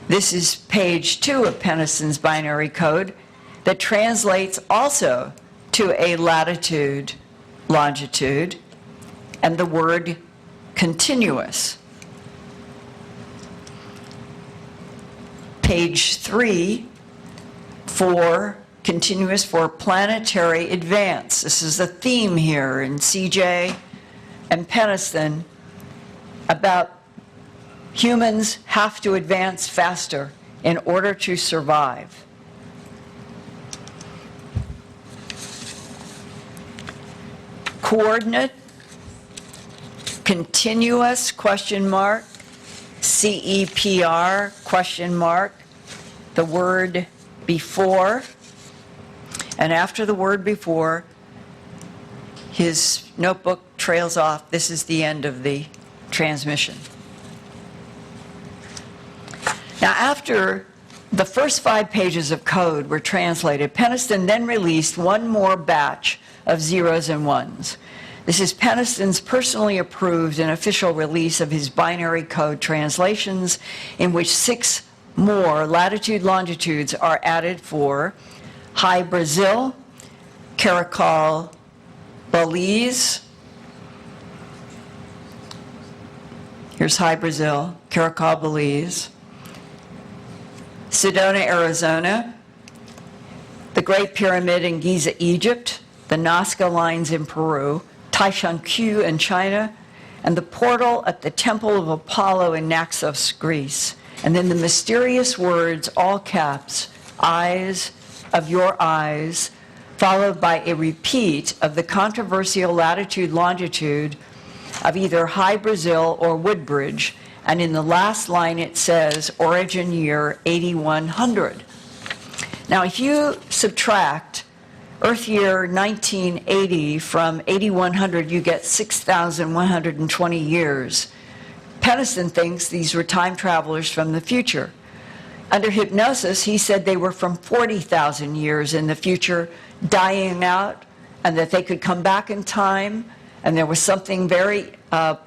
This is page 2 of Penniston's binary code that translates also to a latitude, longitude, and the word continuous. Page 3 for continuous for planetary advance. This is a theme here in CJ and Penniston about humans have to advance faster in order to survive. Coordinate, continuous, question mark, CEPR, question mark, the word before, and after the word before, his notebook trails off. This is the end of the transmission. Now, after the first 5 pages of code were translated, Penniston then released one more batch of zeros and ones. This is Penniston's personally approved and official release of his binary code translations, in which 6 more latitude longitudes are added for High Brazil, Caracol, Belize. Here's High Brazil, Caracol, Belize. Sedona, Arizona. The Great Pyramid in Giza, Egypt. The Nazca Lines in Peru. Taishanqiu in China. And the portal at the Temple of Apollo in Naxos, Greece. And then the mysterious words, all caps, eyes of your eyes, followed by a repeat of the controversial latitude longitude of either High Brazil or Woodbridge. And in the last line it says origin year 8100. Now if you subtract Earth year 1980 from 8100, you get 6,120 years. Penniston thinks these were time travelers from the future. Under hypnosis, he said they were from 40,000 years in the future, dying out, and that they could come back in time. And there was something very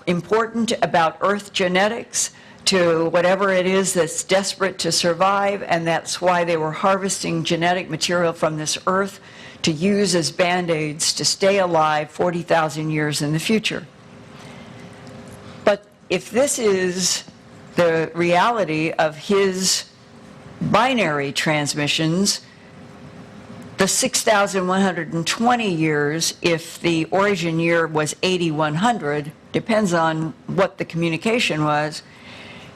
important about Earth genetics to whatever it is that's desperate to survive, and that's why they were harvesting genetic material from this Earth to use as Band-Aids to stay alive 40,000 years in the future. But if this is the reality of his binary transmissions, the 6,120 years, if the origin year was 8100, depends on what the communication was,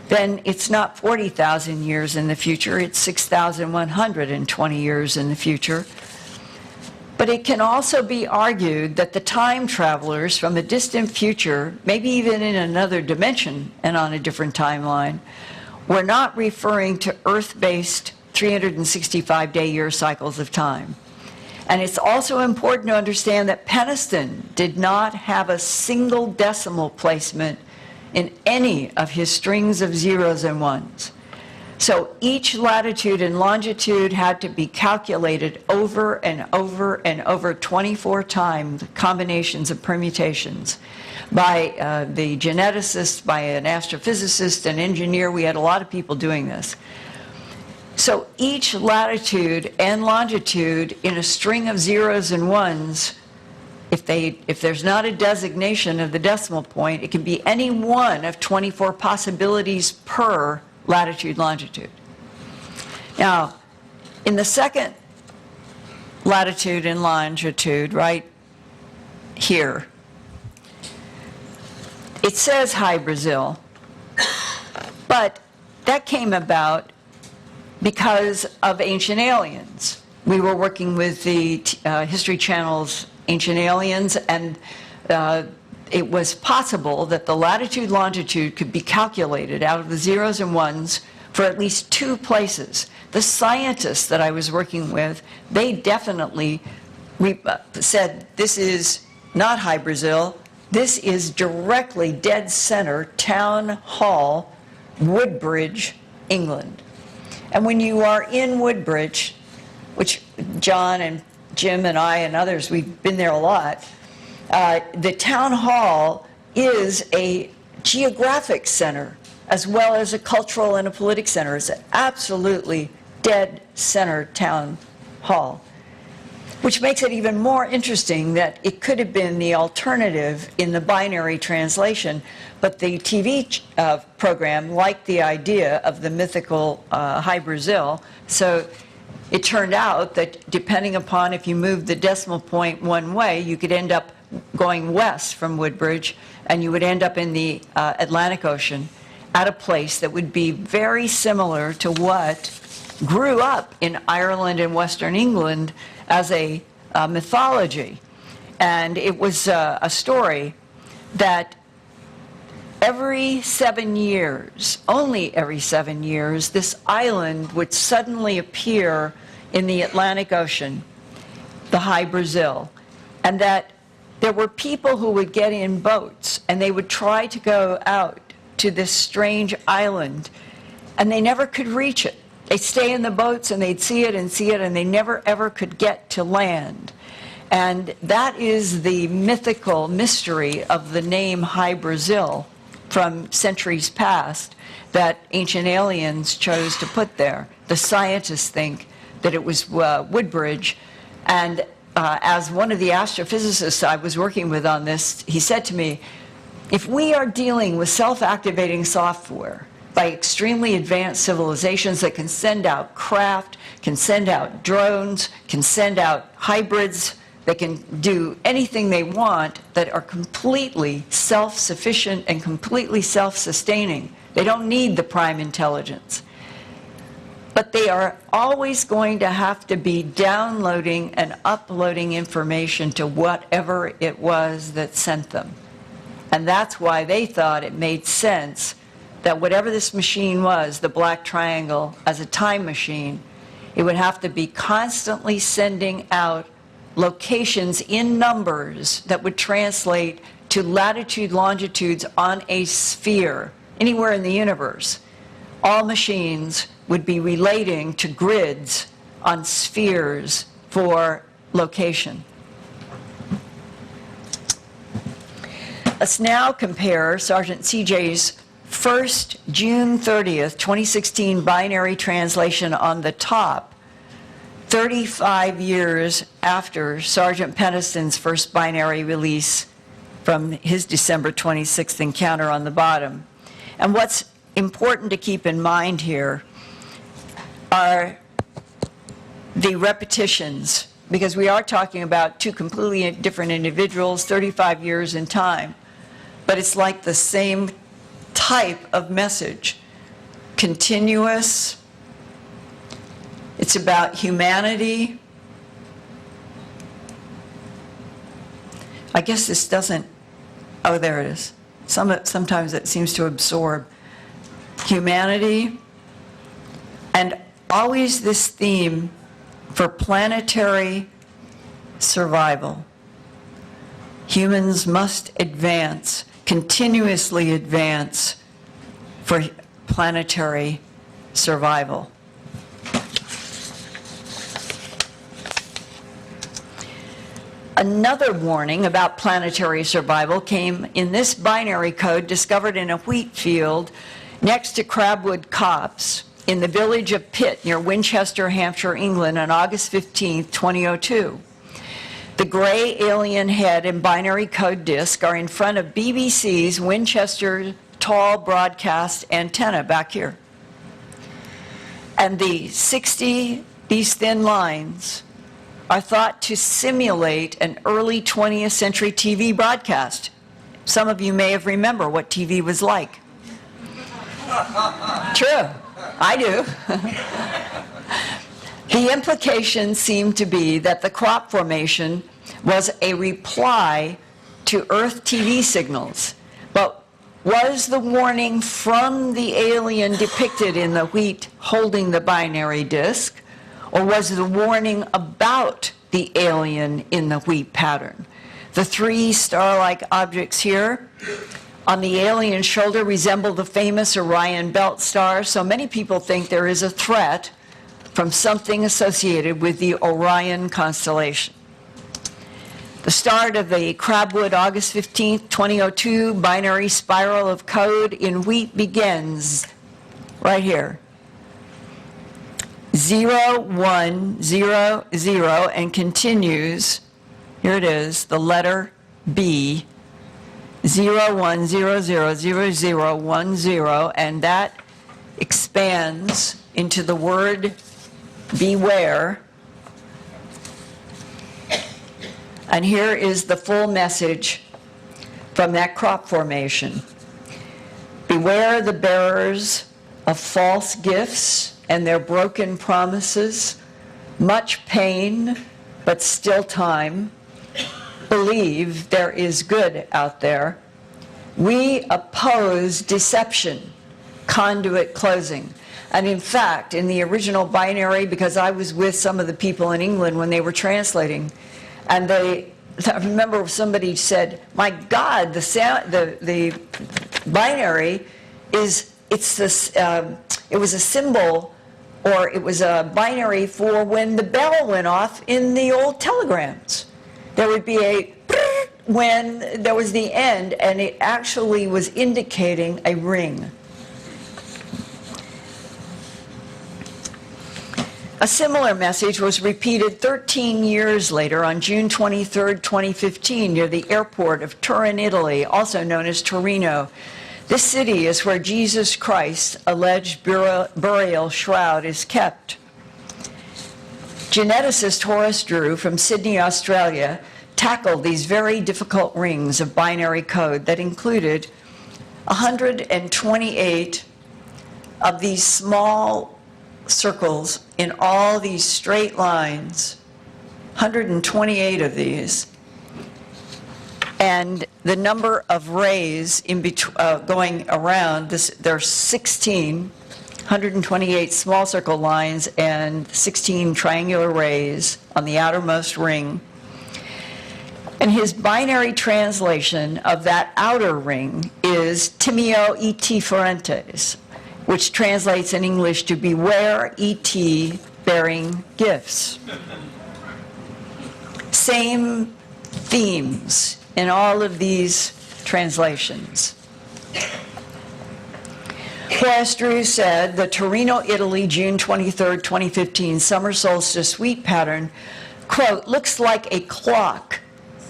then it's not 40,000 years in the future, it's 6,120 years in the future. But it can also be argued that the time travelers from the distant future, maybe even in another dimension and on a different timeline, were not referring to Earth-based 365-day year cycles of time. And it's also important to understand that Penniston did not have a single decimal placement in any of his strings of zeros and ones. So each latitude and longitude had to be calculated over and over and over 24 times, combinations of permutations, by the geneticist, by an astrophysicist, an engineer. We had a lot of people doing this. So each latitude and longitude in a string of zeros and ones, if there's not a designation of the decimal point, it can be any one of 24 possibilities per latitude, longitude. Now, in the second latitude and longitude, right here, it says High Brazil, but that came about because of Ancient Aliens. We were working with the History Channel's Ancient Aliens, and it was possible that the latitude longitude could be calculated out of the zeros and ones for at least two places. The scientists that I was working with, they definitely said, this is not High Brazil, this is directly dead center, Town Hall, Woodbridge, England. And when you are in Woodbridge, which John and Jim and I and others, we've been there a lot, the town hall is a geographic center as well as a cultural and a politic center. It's an absolutely dead center town hall, which makes it even more interesting that it could have been the alternative in the binary translation, but the TV program liked the idea of the mythical High Brazil, so it turned out that depending upon if you moved the decimal point one way, you could end up going west from Woodbridge, and you would end up in the Atlantic Ocean at a place that would be very similar to what grew up in Ireland and Western England as a mythology. And it was a story that every 7 years, only every 7 years, this island would suddenly appear in the Atlantic Ocean, the High Brazil, and that there were people who would get in boats and they would try to go out to this strange island, and they never could reach it. They'd stay in the boats and they'd see it, and they never ever could get to land. And that is the mythical mystery of the name High Brazil from centuries past that ancient aliens chose to put there. The scientists think that it was Woodbridge, and as one of the astrophysicists I was working with on this, he said to me, if we are dealing with self-activating software by extremely advanced civilizations that can send out craft, can send out drones, can send out hybrids, that can do anything they want, that are completely self-sufficient and completely self-sustaining. They don't need the prime intelligence. But they are always going to have to be downloading and uploading information to whatever it was that sent them. And that's why they thought it made sense that whatever this machine was, the black triangle, as a time machine, it would have to be constantly sending out locations in numbers that would translate to latitude, longitudes on a sphere, anywhere in the universe. All machines would be relating to grids on spheres for location. Let's now compare Sergeant CJ's first June 30th, 2016 binary translation on the top, 35 years after Sergeant Peniston's first binary release from his December 26th encounter on the bottom. And what's important to keep in mind here are the repetitions, because we are talking about two completely different individuals, 35 years in time. But it's like the same type of message, continuous. It's about humanity. I guess this doesn't, oh, there it is. Sometimes it seems to absorb humanity, and always this theme for planetary survival. Humans must advance, continuously advance for planetary survival. Another warning about planetary survival came in this binary code discovered in a wheat field next to Crabwood Copse in the village of Pitt near Winchester, Hampshire, England on August 15, 2002. The gray alien head and binary code disk are in front of BBC's Winchester tall broadcast antenna back here. And these thin lines are thought to simulate an early 20th century TV broadcast. Some of you may have remembered what TV was like. True, I do. The implication seemed to be that the crop formation was a reply to Earth TV signals. But was the warning from the alien depicted in the wheat holding the binary disk, or was the warning about the alien in the wheat pattern? The three star-like objects here on the alien shoulder resemble the famous Orion belt star, so many people think there is a threat from something associated with the Orion constellation. The start of the Crabwood August 15th, 2002 binary spiral of code in wheat begins right here. 0100 and continues, here it is, the letter B, 01000010, and that expands into the word beware. And here is the full message from that crop formation. Beware the bearers of false gifts and their broken promises, much pain, but still time. Believe there is good out there. We oppose deception, conduit closing. And in fact, in the original binary, because I was with some of the people in England when they were translating, and I remember somebody said, "My God, the binary is it was a symbol, or it was a binary for when the bell went off in the old telegrams. There would be a when there was the end, and it actually was indicating a ring." A similar message was repeated 13 years later on June 23, 2015, near the airport of Turin, Italy, also known as Torino. This city is where Jesus Christ's alleged burial shroud is kept. Geneticist Horace Drew from Sydney, Australia, tackled these very difficult rings of binary code that included 128 of these small circles in all these straight lines, 128 of these, and the number of rays in going around this, there's 16, 128 small circle lines and 16 triangular rays on the outermost ring. And his binary translation of that outer ring is Timeo et ferentes, which translates in English to beware ET bearing gifts. Same themes in all of these translations. Horace Drew said the Torino, Italy, June 23, 2015 summer solstice wheat pattern, quote, looks like a clock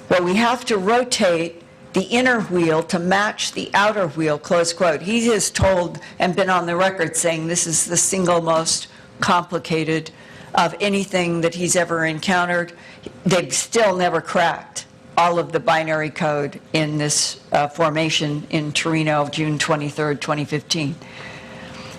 where we have to rotate the inner wheel to match the outer wheel, close quote. He has told and been on the record saying this is the single most complicated of anything that he's ever encountered. They've still never cracked all of the binary code in this formation in Torino, June 23, 2015.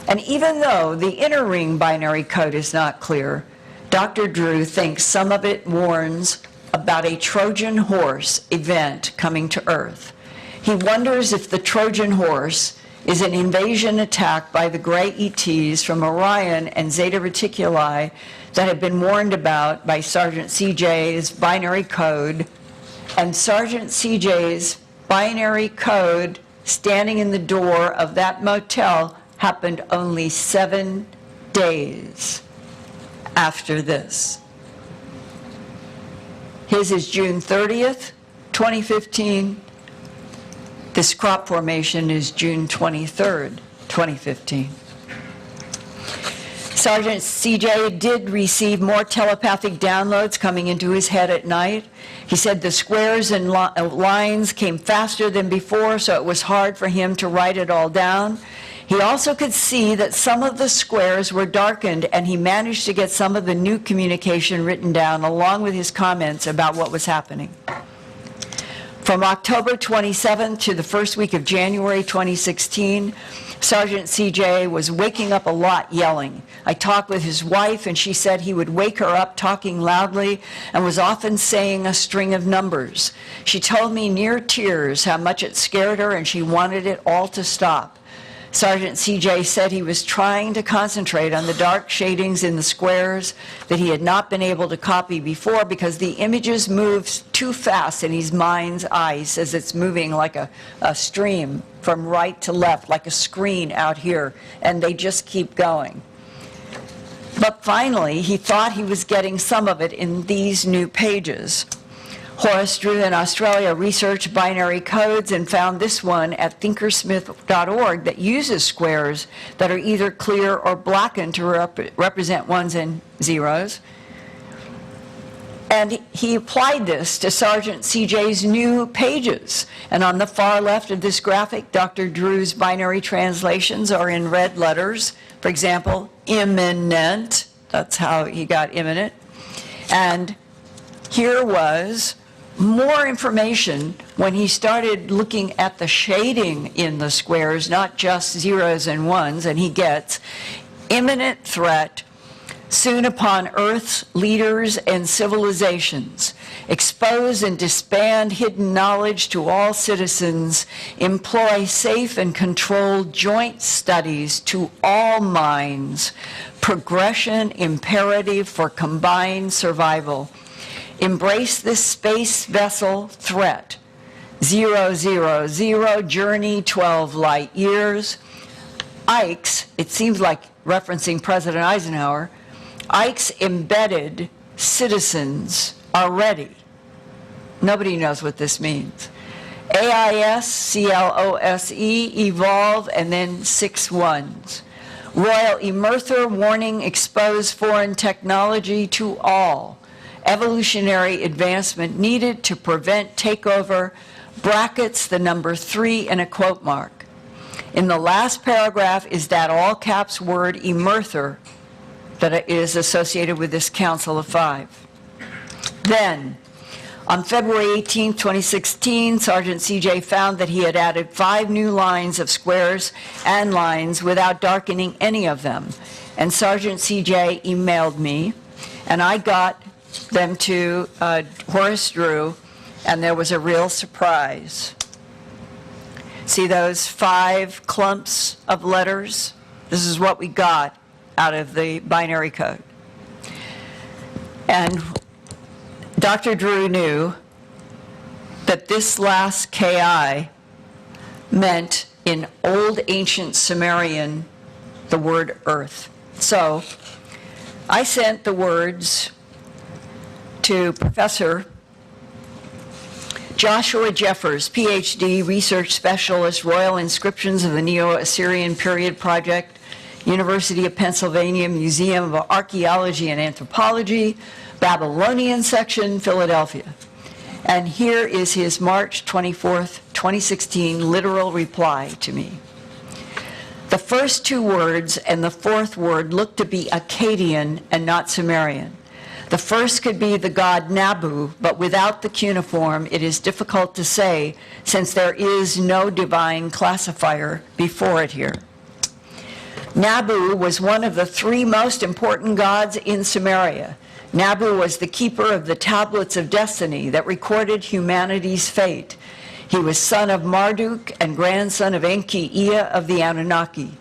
And even though the inner ring binary code is not clear, Dr. Drew thinks some of it warns about a Trojan horse event coming to Earth. He wonders if the Trojan horse is an invasion attack by the gray ETs from Orion and Zeta Reticuli that have been warned about by Sergeant CJ's binary code, and Sergeant CJ's binary code standing in the door of that motel happened only 7 days after this. His is June 30th, 2015. This crop formation is June 23rd, 2015. Sergeant CJ did receive more telepathic downloads coming into his head at night. He said the squares and lines came faster than before, so it was hard for him to write it all down. He also could see that some of the squares were darkened, and he managed to get some of the new communication written down along with his comments about what was happening. From October 27th to the first week of January 2016, Sergeant CJ was waking up a lot yelling. I talked with his wife, and she said he would wake her up talking loudly and was often saying a string of numbers. She told me near tears how much it scared her and she wanted it all to stop. Sergeant CJ said he was trying to concentrate on the dark shadings in the squares that he had not been able to copy before because the images moved too fast in his mind's eye. He says it's moving like a stream from right to left, like a screen out here, and they just keep going. But finally, he thought he was getting some of it in these new pages. Horace Drew in Australia researched binary codes and found this one at thinkersmith.org that uses squares that are either clear or blackened to represent ones and zeros. And he applied this to Sergeant CJ's new pages. And on the far left of this graphic, Dr. Drew's binary translations are in red letters. For example, imminent, that's how he got imminent. And here was more information when he started looking at the shading in the squares, not just zeros and ones, and he gets imminent threat soon upon Earth's leaders and civilizations. Expose and disband hidden knowledge to all citizens. Employ safe and controlled joint studies to all minds. Progression imperative for combined survival. Embrace this space vessel threat. 000, journey 12 light years. Ike's, it seems like referencing President Eisenhower, Ike's embedded citizens are ready. Nobody knows what this means. AIS, CLOSE, evolve, and then 6 ones. Royal Emerther warning expose foreign technology to all. Evolutionary advancement needed to prevent takeover, brackets the number 3 and a quote mark. In the last paragraph is that all caps word emerther that is associated with this Council of 5. Then, on February 18, 2016, Sergeant CJ found that he had added 5 new lines of squares and lines without darkening any of them. And Sergeant CJ emailed me, and I got them to Horace Drew, and there was a real surprise. See those 5 clumps of letters? This is what we got out of the binary code. And Dr. Drew knew that this last KI meant in Old Ancient Sumerian the word earth. So I sent the words to Professor Joshua Jeffers, PhD, Research Specialist, Royal Inscriptions of the Neo-Assyrian Period Project, University of Pennsylvania Museum of Archaeology and Anthropology, Babylonian Section, Philadelphia. And here is his March 24th, 2016 literal reply to me. The first 2 words and the 4th word look to be Akkadian and not Sumerian. The first could be the god Nabu, but without the cuneiform, it is difficult to say since there is no divine classifier before it here. Nabu was one of the 3 most important gods in Sumeria. Nabu was the keeper of the tablets of destiny that recorded humanity's fate. He was son of Marduk and grandson of Enki, Ea of the Anunnaki.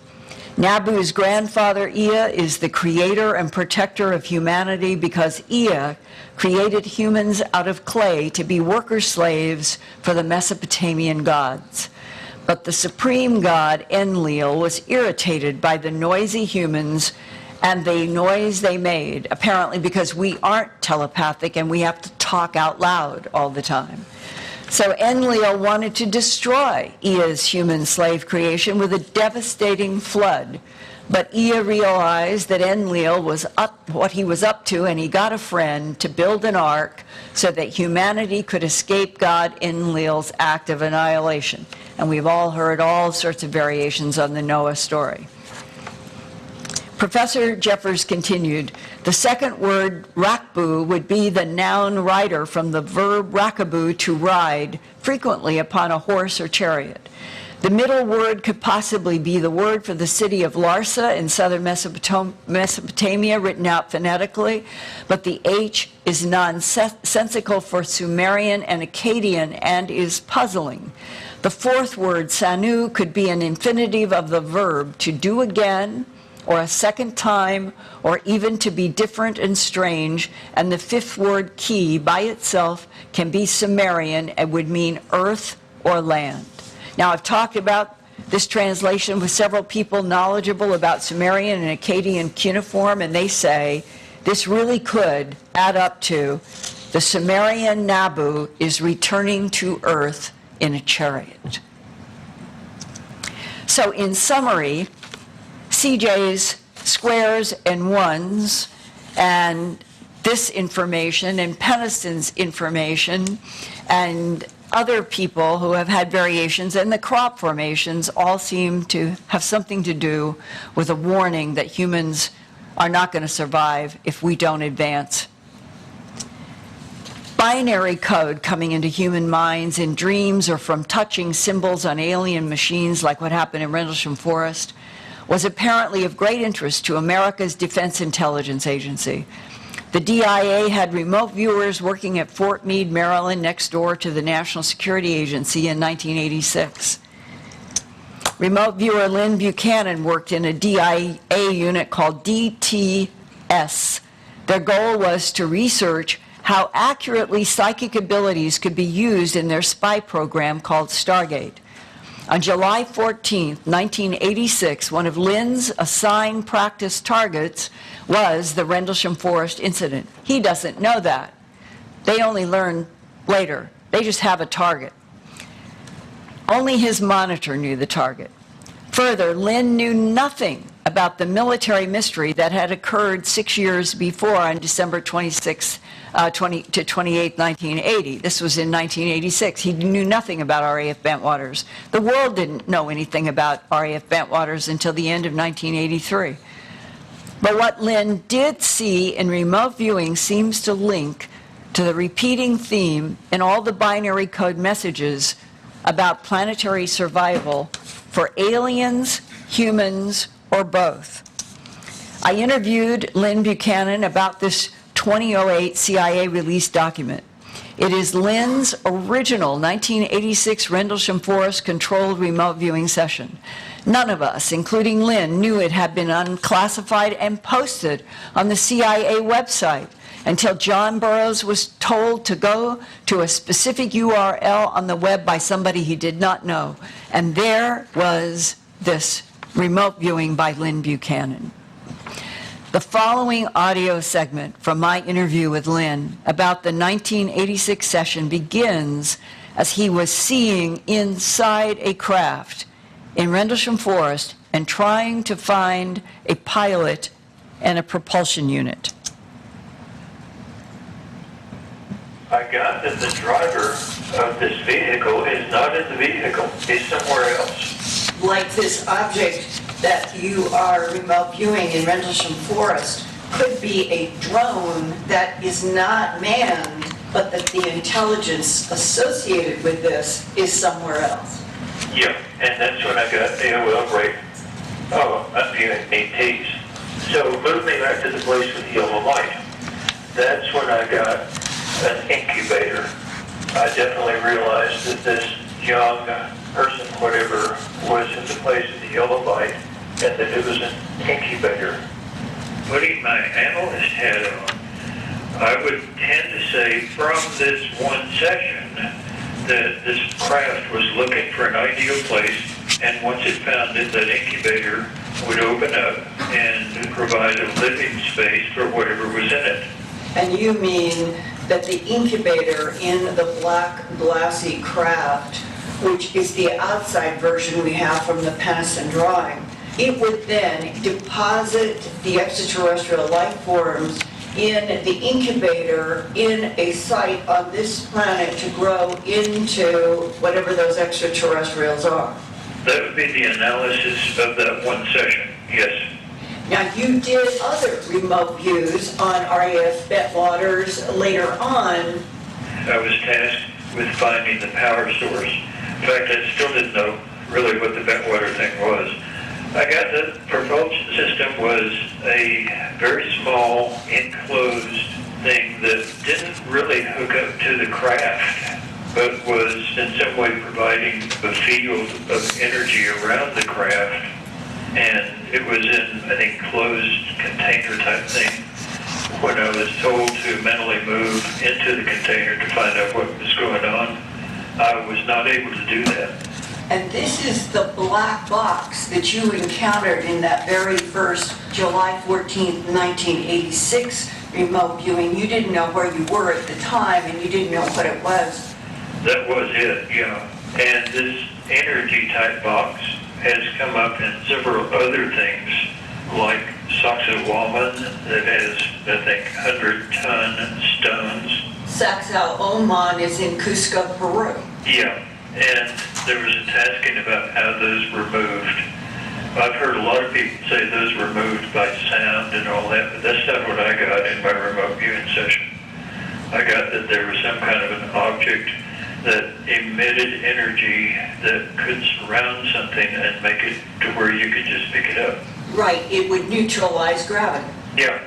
Nabu's grandfather, Ea, is the creator and protector of humanity because Ea created humans out of clay to be worker slaves for the Mesopotamian gods. But the supreme god, Enlil, was irritated by the noisy humans and the noise they made, apparently because we aren't telepathic and we have to talk out loud all the time. So Enlil wanted to destroy Ea's human slave creation with a devastating flood. But Ea realized that Enlil was what he was up to, and he got a friend to build an ark so that humanity could escape God Enlil's act of annihilation. And we've all heard all sorts of variations on the Noah story. Professor Jeffers continued, the second word, rakbu, would be the noun rider from the verb rakabu, to ride, frequently upon a horse or chariot. The middle word could possibly be the word for the city of Larsa in southern Mesopotamia, written out phonetically, but the H is nonsensical for Sumerian and Akkadian and is puzzling. The fourth word, sanu, could be an infinitive of the verb to do again, or a second time, or even to be different and strange, and the fifth word, ki, by itself can be Sumerian and would mean earth or land. Now, I've talked about this translation with several people knowledgeable about Sumerian and Akkadian cuneiform, and they say this really could add up to the Sumerian Nabu is returning to earth in a chariot. So in summary, CJ's squares and ones and this information and Penniston's information and other people who have had variations and the crop formations all seem to have something to do with a warning that humans are not going to survive if we don't advance. Binary code coming into human minds in dreams or from touching symbols on alien machines like what happened in Rendlesham Forest was apparently of great interest to America's Defense Intelligence Agency. The DIA had remote viewers working at Fort Meade, Maryland, next door to the National Security Agency in 1986. Remote viewer Lynn Buchanan worked in a DIA unit called DTS. Their goal was to research how accurately psychic abilities could be used in their spy program called Stargate. On July 14, 1986, one of Lynn's assigned practice targets was the Rendlesham Forest incident. He doesn't know that. They only learn later. They just have a target. Only his monitor knew the target. Further, Lynn knew nothing about the military mystery that had occurred 6 years before on December 28, 1980. This was in 1986. He knew nothing about RAF Bentwaters. The world didn't know anything about RAF Bentwaters until the end of 1983. But what Lynn did see in remote viewing seems to link to the repeating theme in all the binary code messages about planetary survival for aliens, humans, or both. I interviewed Lynn Buchanan about this 2008 CIA release document. It is Lynn's original 1986 Rendlesham Forest controlled remote viewing session. None of us, including Lynn, knew it had been unclassified and posted on the CIA website until John Burroughs was told to go to a specific URL on the web by somebody he did not know. And there was this remote viewing by Lynn Buchanan. The following audio segment from my interview with Lynn about the 1986 session begins as he was seeing inside a craft in Rendlesham Forest and trying to find a pilot and a propulsion unit. I got that the driver of this vehicle is not in the vehicle, he's somewhere else. Like this object that you are remote viewing in Rendlesham Forest could be a drone that is not manned, but that the intelligence associated with this is somewhere else. Yeah, and that's when I got the break. Oh, I'm viewing ATs. So move me back to the place with the yellow light. That's when I got an incubator. I definitely realized that this young person, whatever, was in the place of the yellow light, and that it was an incubator. Putting my analyst hat on, I would tend to say from this one session that this craft was looking for an ideal place, and once it found it, that incubator would open up and provide a living space for whatever was in it. And you mean that the incubator in the black glassy craft, which is the outside version we have from the Penniston drawing, it would then deposit the extraterrestrial life forms in the incubator in a site on this planet to grow into whatever those extraterrestrials are. That would be the analysis of that one session, yes. Now, you did other remote views on RAF Bentwaters later on. I was tasked with finding the power source. In fact, I still didn't know really what the Bentwater thing was. I got the propulsion system was a very small, enclosed thing that didn't really hook up to the craft, but was in some way providing a field of energy around the craft. And it was in an enclosed container type thing. When I was told to mentally move into the container to find out what was going on, I was not able to do that. And this is the black box that you encountered in that very first July 14th, 1986 remote viewing. You didn't know where you were at the time, and you didn't know what it was. That was it, yeah. And this energy type box has come up in several other things, like Sacsayhuaman that has, I think, 100-ton stones. Sacsayhuaman is in Cusco, Peru. Yeah, and there was a tasking about how those were moved. I've heard a lot of people say those were moved by sound and all that, but that's not what I got in my remote viewing session. I got that there was some kind of an object that emitted energy that could surround something and make it to where you could just pick it up. Right, it would neutralize gravity. Yeah.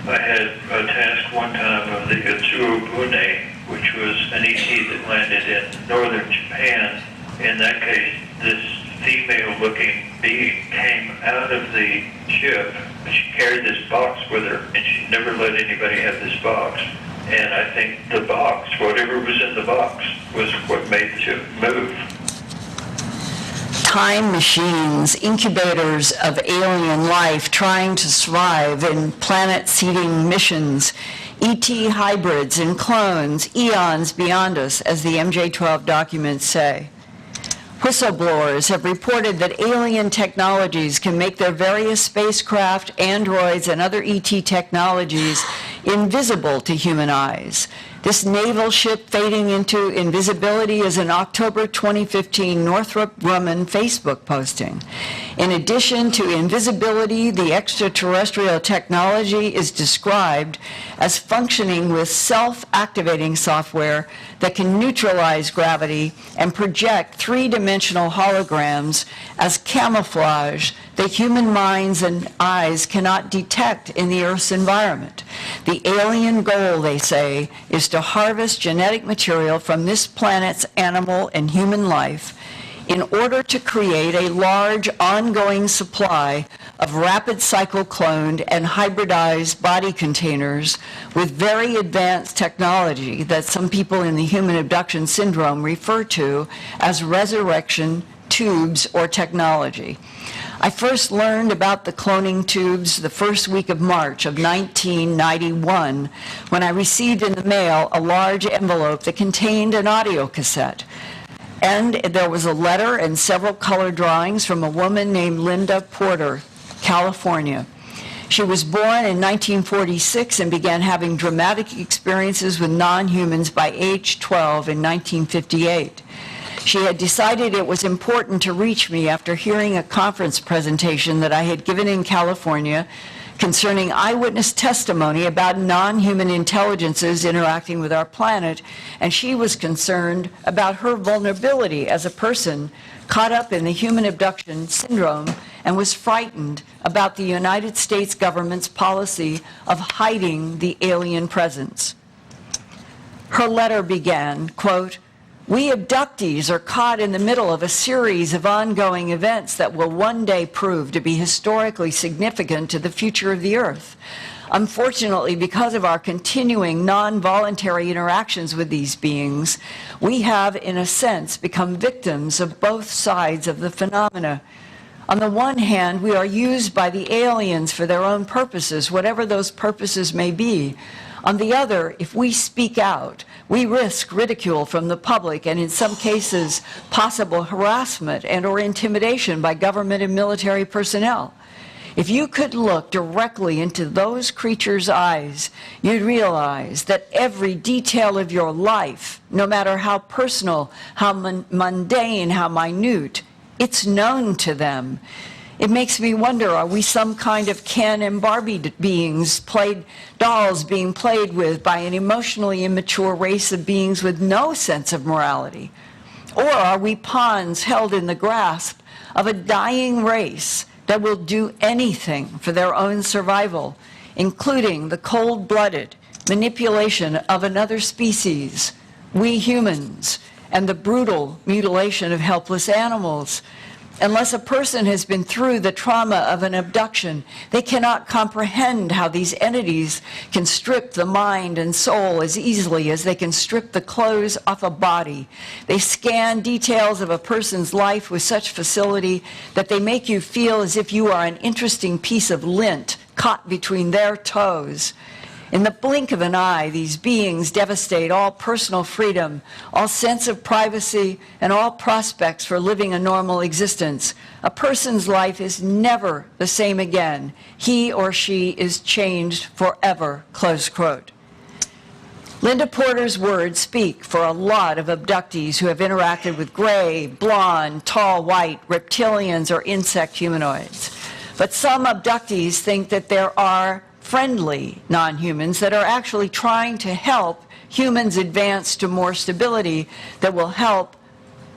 I had a task one time of the Utsuobune, which was an ET that landed in northern Japan. In that case, this female-looking being came out of the ship. She carried this box with her, and she never let anybody have this box. And I think the box, whatever was in the box, was what made the ship move. Time machines, incubators of alien life trying to survive in planet-seeding missions, ET hybrids and clones, eons beyond us, as the MJ-12 documents say. Whistleblowers have reported that alien technologies can make their various spacecraft, androids, and other ET technologies invisible to human eyes. This naval ship fading into invisibility is an October 2015 Northrop Grumman Facebook posting. In addition to invisibility, the extraterrestrial technology is described as functioning with self-activating software that can neutralize gravity and project three-dimensional holograms as camouflage that human minds and eyes cannot detect in the Earth's environment. The alien goal, they say, is to harvest genetic material from this planet's animal and human life in order to create a large ongoing supply of rapid cycle cloned and hybridized body containers with very advanced technology that some people in the human abduction syndrome refer to as resurrection tubes or technology. I first learned about the cloning tubes the first week of March of 1991 when I received in the mail a large envelope that contained an audio cassette. And there was a letter and several color drawings from a woman named Linda Porter, California. She was born in 1946 and began having dramatic experiences with non-humans by age 12 in 1958. She had decided it was important to reach me after hearing a conference presentation that I had given in California concerning eyewitness testimony about non-human intelligences interacting with our planet, and she was concerned about her vulnerability as a person caught up in the human abduction syndrome and was frightened about the United States government's policy of hiding the alien presence. Her letter began, quote, "We abductees are caught in the middle of a series of ongoing events that will one day prove to be historically significant to the future of the Earth. Unfortunately, because of our continuing non-voluntary interactions with these beings, we have, in a sense, become victims of both sides of the phenomena. On the one hand, we are used by the aliens for their own purposes, whatever those purposes may be. On the other, if we speak out, we risk ridicule from the public and in some cases possible harassment and or intimidation by government and military personnel. If you could look directly into those creatures' eyes, you'd realize that every detail of your life, no matter how personal, how mundane, how minute, it's known to them. It makes me wonder, are we some kind of Ken and Barbie dolls being played with by an emotionally immature race of beings with no sense of morality? Or are we pawns held in the grasp of a dying race that will do anything for their own survival, including the cold-blooded manipulation of another species, we humans, and the brutal mutilation of helpless animals? Unless a person has been through the trauma of an abduction, they cannot comprehend how these entities can strip the mind and soul as easily as they can strip the clothes off a body. They scan details of a person's life with such facility that they make you feel as if you are an interesting piece of lint caught between their toes. In the blink of an eye, these beings devastate all personal freedom, all sense of privacy, and all prospects for living a normal existence. A person's life is never the same again. He or she is changed forever, close quote. Linda Porter's words speak for a lot of abductees who have interacted with gray, blonde, tall, white, reptilians, or insect humanoids. But some abductees think that there are friendly non-humans that are actually trying to help humans advance to more stability that will help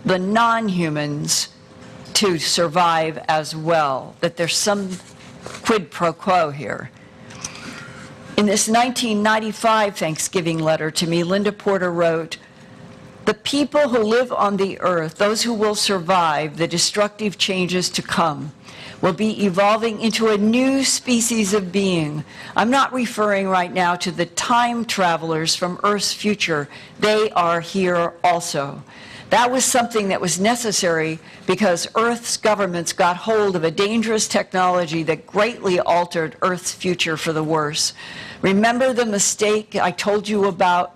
the non-humans to survive as well, that there's some quid pro quo here. In this 1995 Thanksgiving letter to me, Linda Porter wrote, "The people who live on the earth, those who will survive the destructive changes to come, will be evolving into a new species of being. I'm not referring right now to the time travelers from Earth's future. They are here also. That was something that was necessary because Earth's governments got hold of a dangerous technology that greatly altered Earth's future for the worse. Remember the mistake I told you about?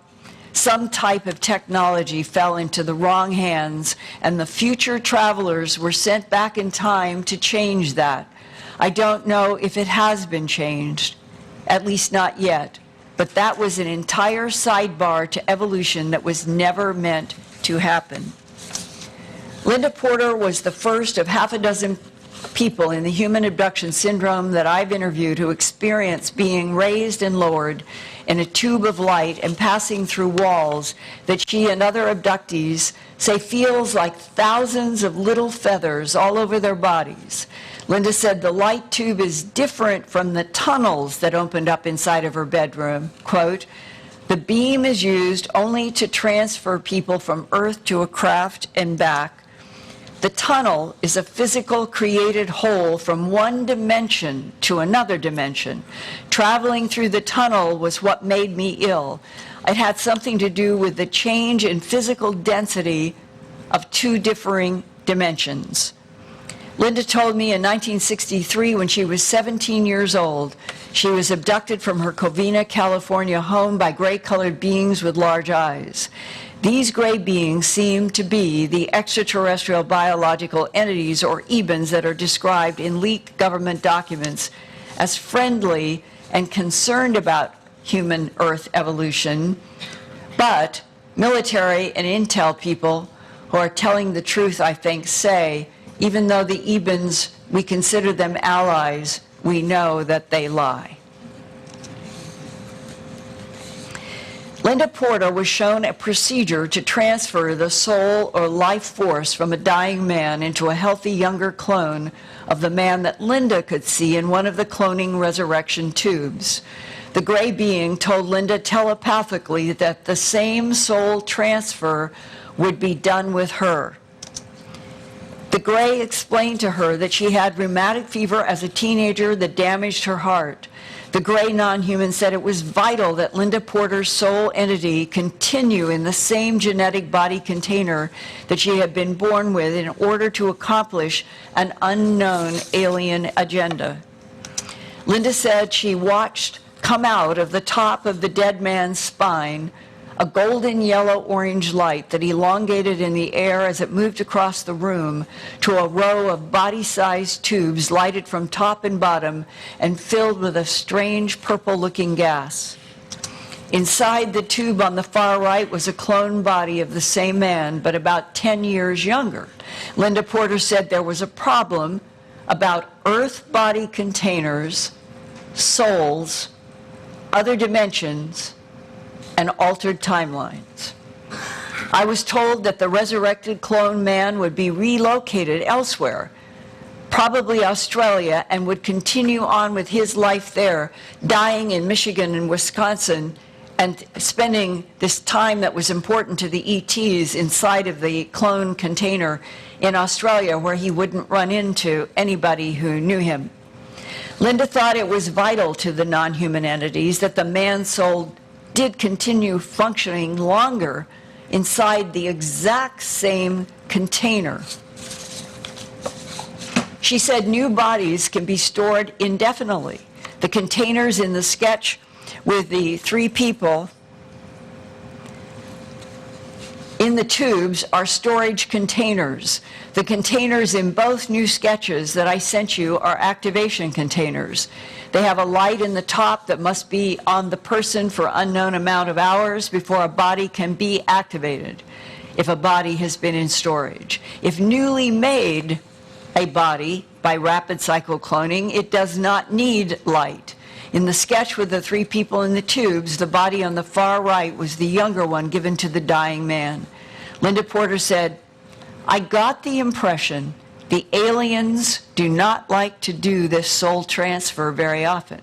Some type of technology fell into the wrong hands, and the future travelers were sent back in time to change that. I don't know if it has been changed, at least not yet, but that was an entire sidebar to evolution that was never meant to happen." Linda Porter was the first of half a dozen people in the human abduction syndrome that I've interviewed who experienced being raised and lowered in a tube of light and passing through walls that she and other abductees say feels like thousands of little feathers all over their bodies. Linda said the light tube is different from the tunnels that opened up inside of her bedroom. Quote, "The beam is used only to transfer people from Earth to a craft and back. The tunnel is a physical created hole from one dimension to another dimension. Traveling through the tunnel was what made me ill. It had something to do with the change in physical density of two differing dimensions." Linda told me in 1963, when she was 17 years old, she was abducted from her Covina, California home by gray-colored beings with large eyes. These gray beings seem to be the extraterrestrial biological entities, or EBENs, that are described in leaked government documents as friendly and concerned about human Earth evolution, but military and intel people who are telling the truth, I think, say, even though the EBENs, we consider them allies, we know that they lie. Linda Porter was shown a procedure to transfer the soul or life force from a dying man into a healthy younger clone of the man that Linda could see in one of the cloning resurrection tubes. The gray being told Linda telepathically that the same soul transfer would be done with her. The gray explained to her that she had rheumatic fever as a teenager that damaged her heart. The gray non-human said it was vital that Linda Porter's soul entity continue in the same genetic body container that she had been born with in order to accomplish an unknown alien agenda. Linda said she watched come out of the top of the dead man's spine a golden yellow-orange light that elongated in the air as it moved across the room to a row of body-sized tubes lighted from top and bottom and filled with a strange purple-looking gas. Inside the tube on the far right was a clone body of the same man, but about 10 years younger. Linda Porter said there was a problem about Earth body containers, souls, other dimensions, and altered timelines. I was told that the resurrected clone man would be relocated elsewhere, probably Australia, and would continue on with his life there, dying in Michigan and Wisconsin, and spending this time that was important to the ETs inside of the clone container in Australia, where he wouldn't run into anybody who knew him. Linda thought it was vital to the non-human entities that the man soul did continue functioning longer inside the exact same container. She said new bodies can be stored indefinitely. The containers in the sketch with the 3 people in the tubes are storage containers. The containers in both new sketches that I sent you are activation containers. They have a light in the top that must be on the person for unknown amount of hours before a body can be activated, if a body has been in storage. If newly made a body by rapid cycle cloning, it does not need light. In the sketch with the 3 people in the tubes, the body on the far right was the younger one given to the dying man. Linda Porter said, "I got the impression the aliens do not like to do this soul transfer very often.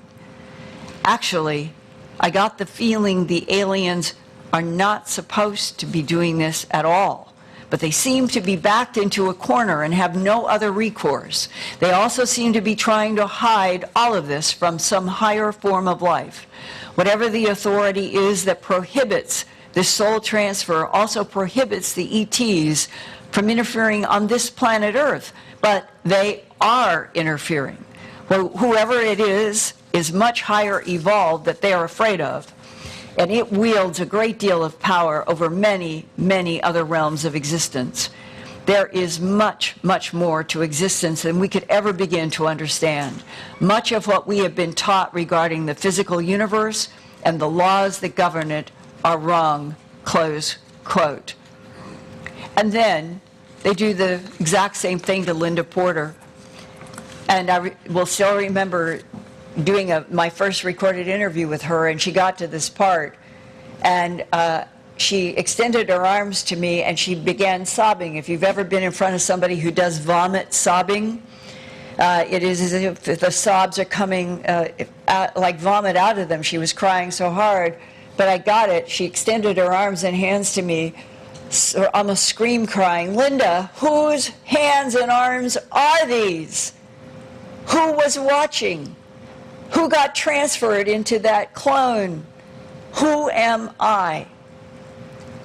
Actually, I got the feeling the aliens are not supposed to be doing this at all, but they seem to be backed into a corner and have no other recourse. They also seem to be trying to hide all of this from some higher form of life. Whatever the authority is that prohibits this soul transfer also prohibits the ETs from interfering on this planet Earth, but they are interfering. Whoever it is much higher evolved that they are afraid of, and it wields a great deal of power over many, many other realms of existence. There is much, much more to existence than we could ever begin to understand. Much of what we have been taught regarding the physical universe and the laws that govern it are wrong," close quote. And then they do the exact same thing to Linda Porter. And I will still remember doing my first recorded interview with her, and she got to this part, and she extended her arms to me, and she began sobbing. If you've ever been in front of somebody who does vomit sobbing, it is as if the sobs are coming like vomit out of them. She was crying so hard, but I got it. She extended her arms and hands to me, almost scream crying, "Linda, whose hands and arms are these? Who was watching? Who got transferred into that clone? Who am I?"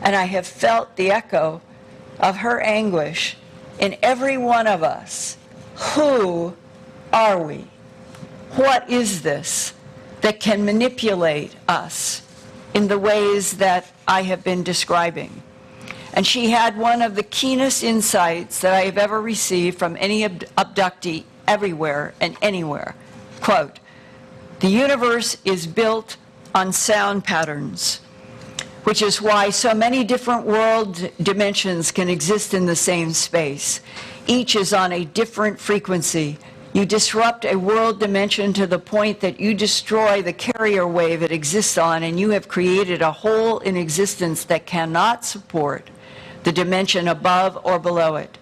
And I have felt the echo of her anguish in every one of us. Who are we? What is this that can manipulate us in the ways that I have been describing? And she had one of the keenest insights that I have ever received from any abductee everywhere and anywhere. Quote, "The universe is built on sound patterns, which is why so many different world dimensions can exist in the same space. Each is on a different frequency. You disrupt a world dimension to the point that you destroy the carrier wave it exists on, and you have created a hole in existence that cannot support the dimension above or below it.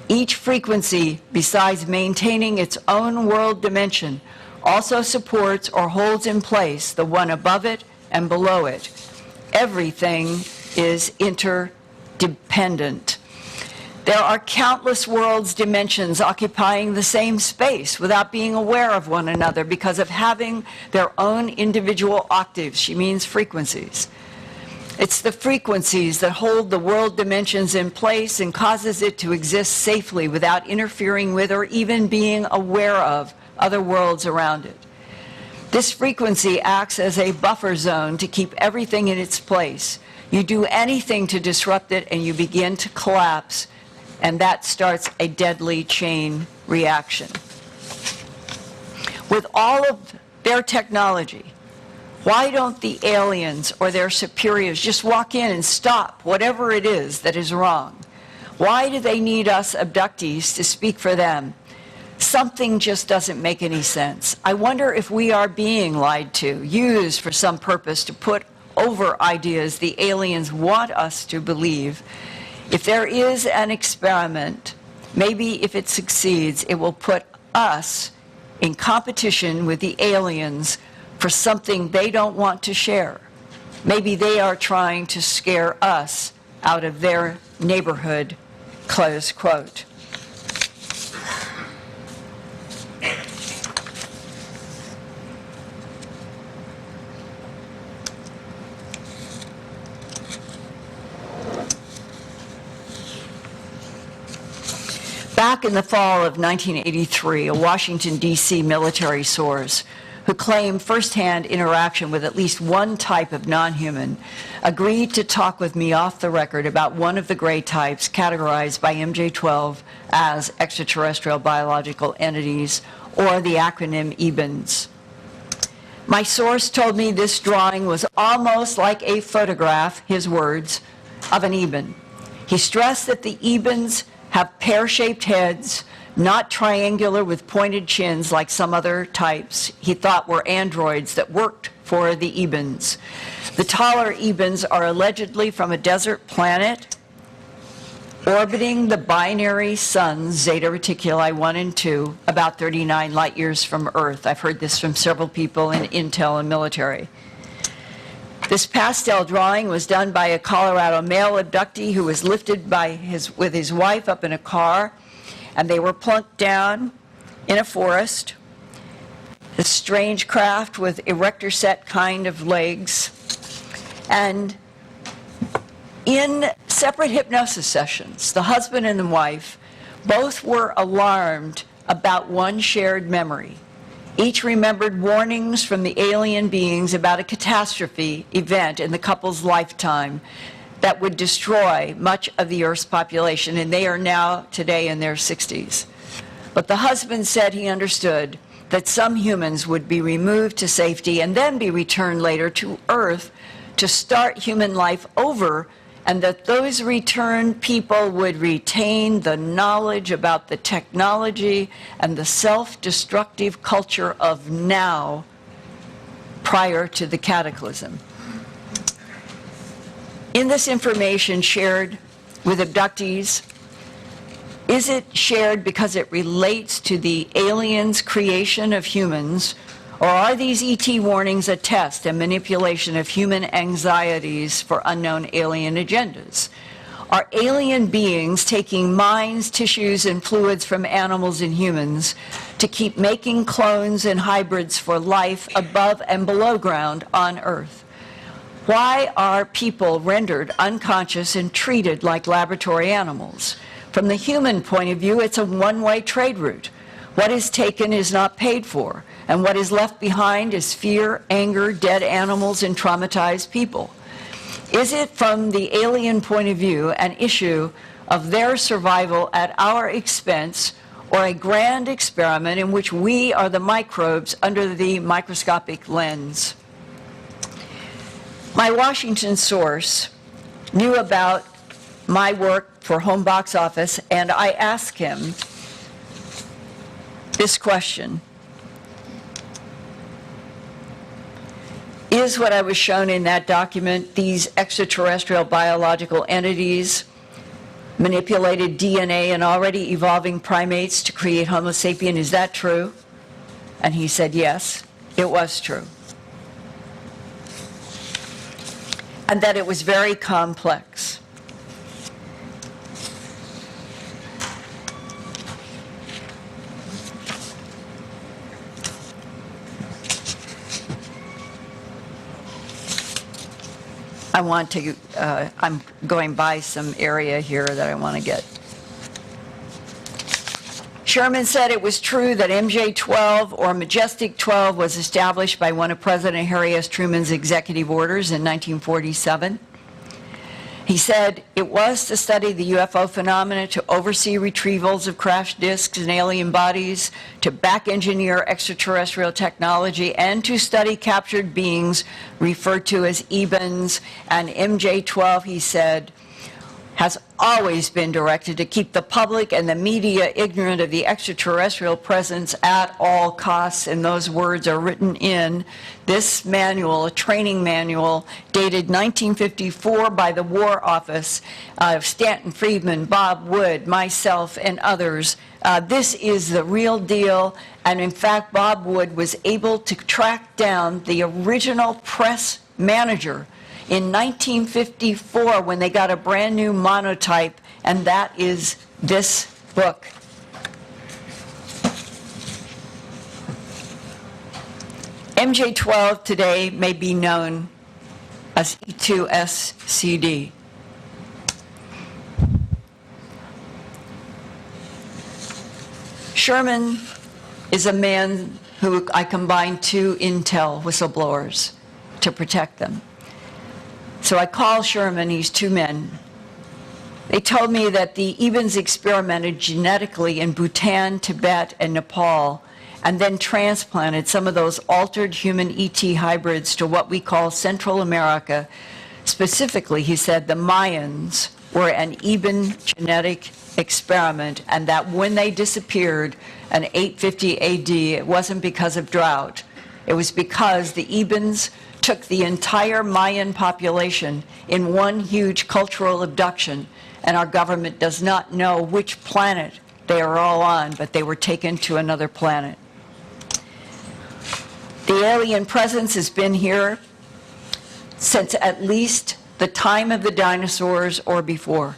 Each frequency, besides maintaining its own world dimension, also supports or holds in place the one above it and below it. Everything is interdependent. There are countless worlds' dimensions occupying the same space without being aware of one another because of having their own individual octaves." She means frequencies. It's the frequencies that hold the world dimensions in place and causes it to exist safely without interfering with or even being aware of other worlds around it. This frequency acts as a buffer zone to keep everything in its place. You do anything to disrupt it and you begin to collapse, and that starts a deadly chain reaction. With all of their technology, why don't the aliens or their superiors just walk in and stop whatever it is that is wrong? Why do they need us abductees to speak for them? Something just doesn't make any sense. I wonder if we are being lied to, used for some purpose to put over ideas the aliens want us to believe. If there is an experiment, maybe if it succeeds, it will put us in competition with the aliens for something they don't want to share. Maybe they are trying to scare us out of their neighborhood, close quote. Back in the fall of 1983, a Washington, D.C. military source who claimed firsthand interaction with at least one type of non-human agreed to talk with me off the record about one of the gray types categorized by MJ-12 as extraterrestrial biological entities, or the acronym EBINs. My source told me this drawing was almost like a photograph, his words, of an EBIN. He stressed that the EBINs have pear-shaped heads, not triangular with pointed chins like some other types he thought were androids that worked for the EBINs. The taller EBINs are allegedly from a desert planet orbiting the binary suns, Zeta Reticuli 1 and 2, about 39 light years from Earth. I've heard this from several people in intel and military. This pastel drawing was done by a Colorado male abductee who was lifted with his wife up in a car, and they were plunked down in a forest. A strange craft with erector set kind of legs. And in separate hypnosis sessions, the husband and the wife both were alarmed about one shared memory. Each remembered warnings from the alien beings about a catastrophe event in the couple's lifetime that would destroy much of the Earth's population, and they are now today in their 60s. But the husband said he understood that some humans would be removed to safety and then be returned later to Earth to start human life over, and that those returned people would retain the knowledge about the technology and the self-destructive culture of now prior to the cataclysm. In this information shared with abductees, is it shared because it relates to the aliens' creation of humans, or are these ET warnings a test and manipulation of human anxieties for unknown alien agendas? Are alien beings taking minds, tissues, and fluids from animals and humans to keep making clones and hybrids for life above and below ground on Earth? Why are people rendered unconscious and treated like laboratory animals? From the human point of view, it's a one-way trade route. What is taken is not paid for, and what is left behind is fear, anger, dead animals, and traumatized people. Is it, from the alien point of view, an issue of their survival at our expense, or a grand experiment in which we are the microbes under the microscopic lens? My Washington source knew about my work for Home Box Office, and I asked him this question. Is what I was shown in that document, these extraterrestrial biological entities, manipulated DNA in already evolving primates to create Homo sapien, is that true? And he said yes, it was true. And that it was very complex. I'm going by some area here that I want to get. Sherman said it was true that MJ-12 or Majestic 12 was established by one of President Harry S. Truman's executive orders in 1947. He said it was to study the UFO phenomena, to oversee retrievals of crashed disks and alien bodies, to back-engineer extraterrestrial technology, and to study captured beings referred to as EBINs. And MJ-12, he said, has always been directed to keep the public and the media ignorant of the extraterrestrial presence at all costs, and those words are written in this manual, a training manual dated 1954 by the War Office of Stanton Friedman, Bob Wood, myself, and others. This is the real deal, and in fact, Bob Wood was able to track down the original press manager in 1954 when they got a brand new monotype, and that is this book. MJ12 today may be known as E2SCD. Sherman is a man who I combined two intel whistleblowers to protect them. So I call Sherman, he's two men. They told me that the Ebens experimented genetically in Bhutan, Tibet, and Nepal, and then transplanted some of those altered human ET hybrids to what we call Central America. Specifically, he said the Mayans were an Eben genetic experiment, and that when they disappeared in 850 AD, it wasn't because of drought. It was because the Ebens took the entire Mayan population in one huge cultural abduction, and our government does not know which planet they are all on, but they were taken to another planet. The alien presence has been here since at least the time of the dinosaurs or before.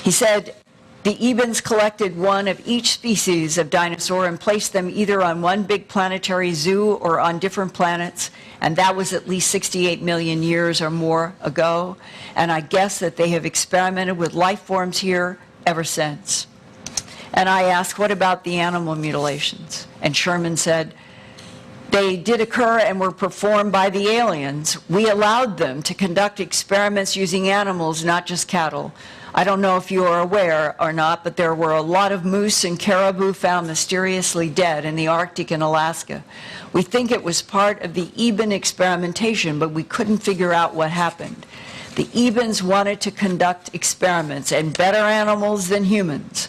He said the Ebens collected one of each species of dinosaur and placed them either on one big planetary zoo or on different planets, and that was at least 68 million years or more ago. And I guess that they have experimented with life forms here ever since. And I asked, what about the animal mutilations? And Sherman said, they did occur and were performed by the aliens. We allowed them to conduct experiments using animals, not just cattle. I don't know if you are aware or not, but there were a lot of moose and caribou found mysteriously dead in the Arctic and Alaska. We think it was part of the Eben experimentation, but we couldn't figure out what happened. The Ebens wanted to conduct experiments, and better animals than humans,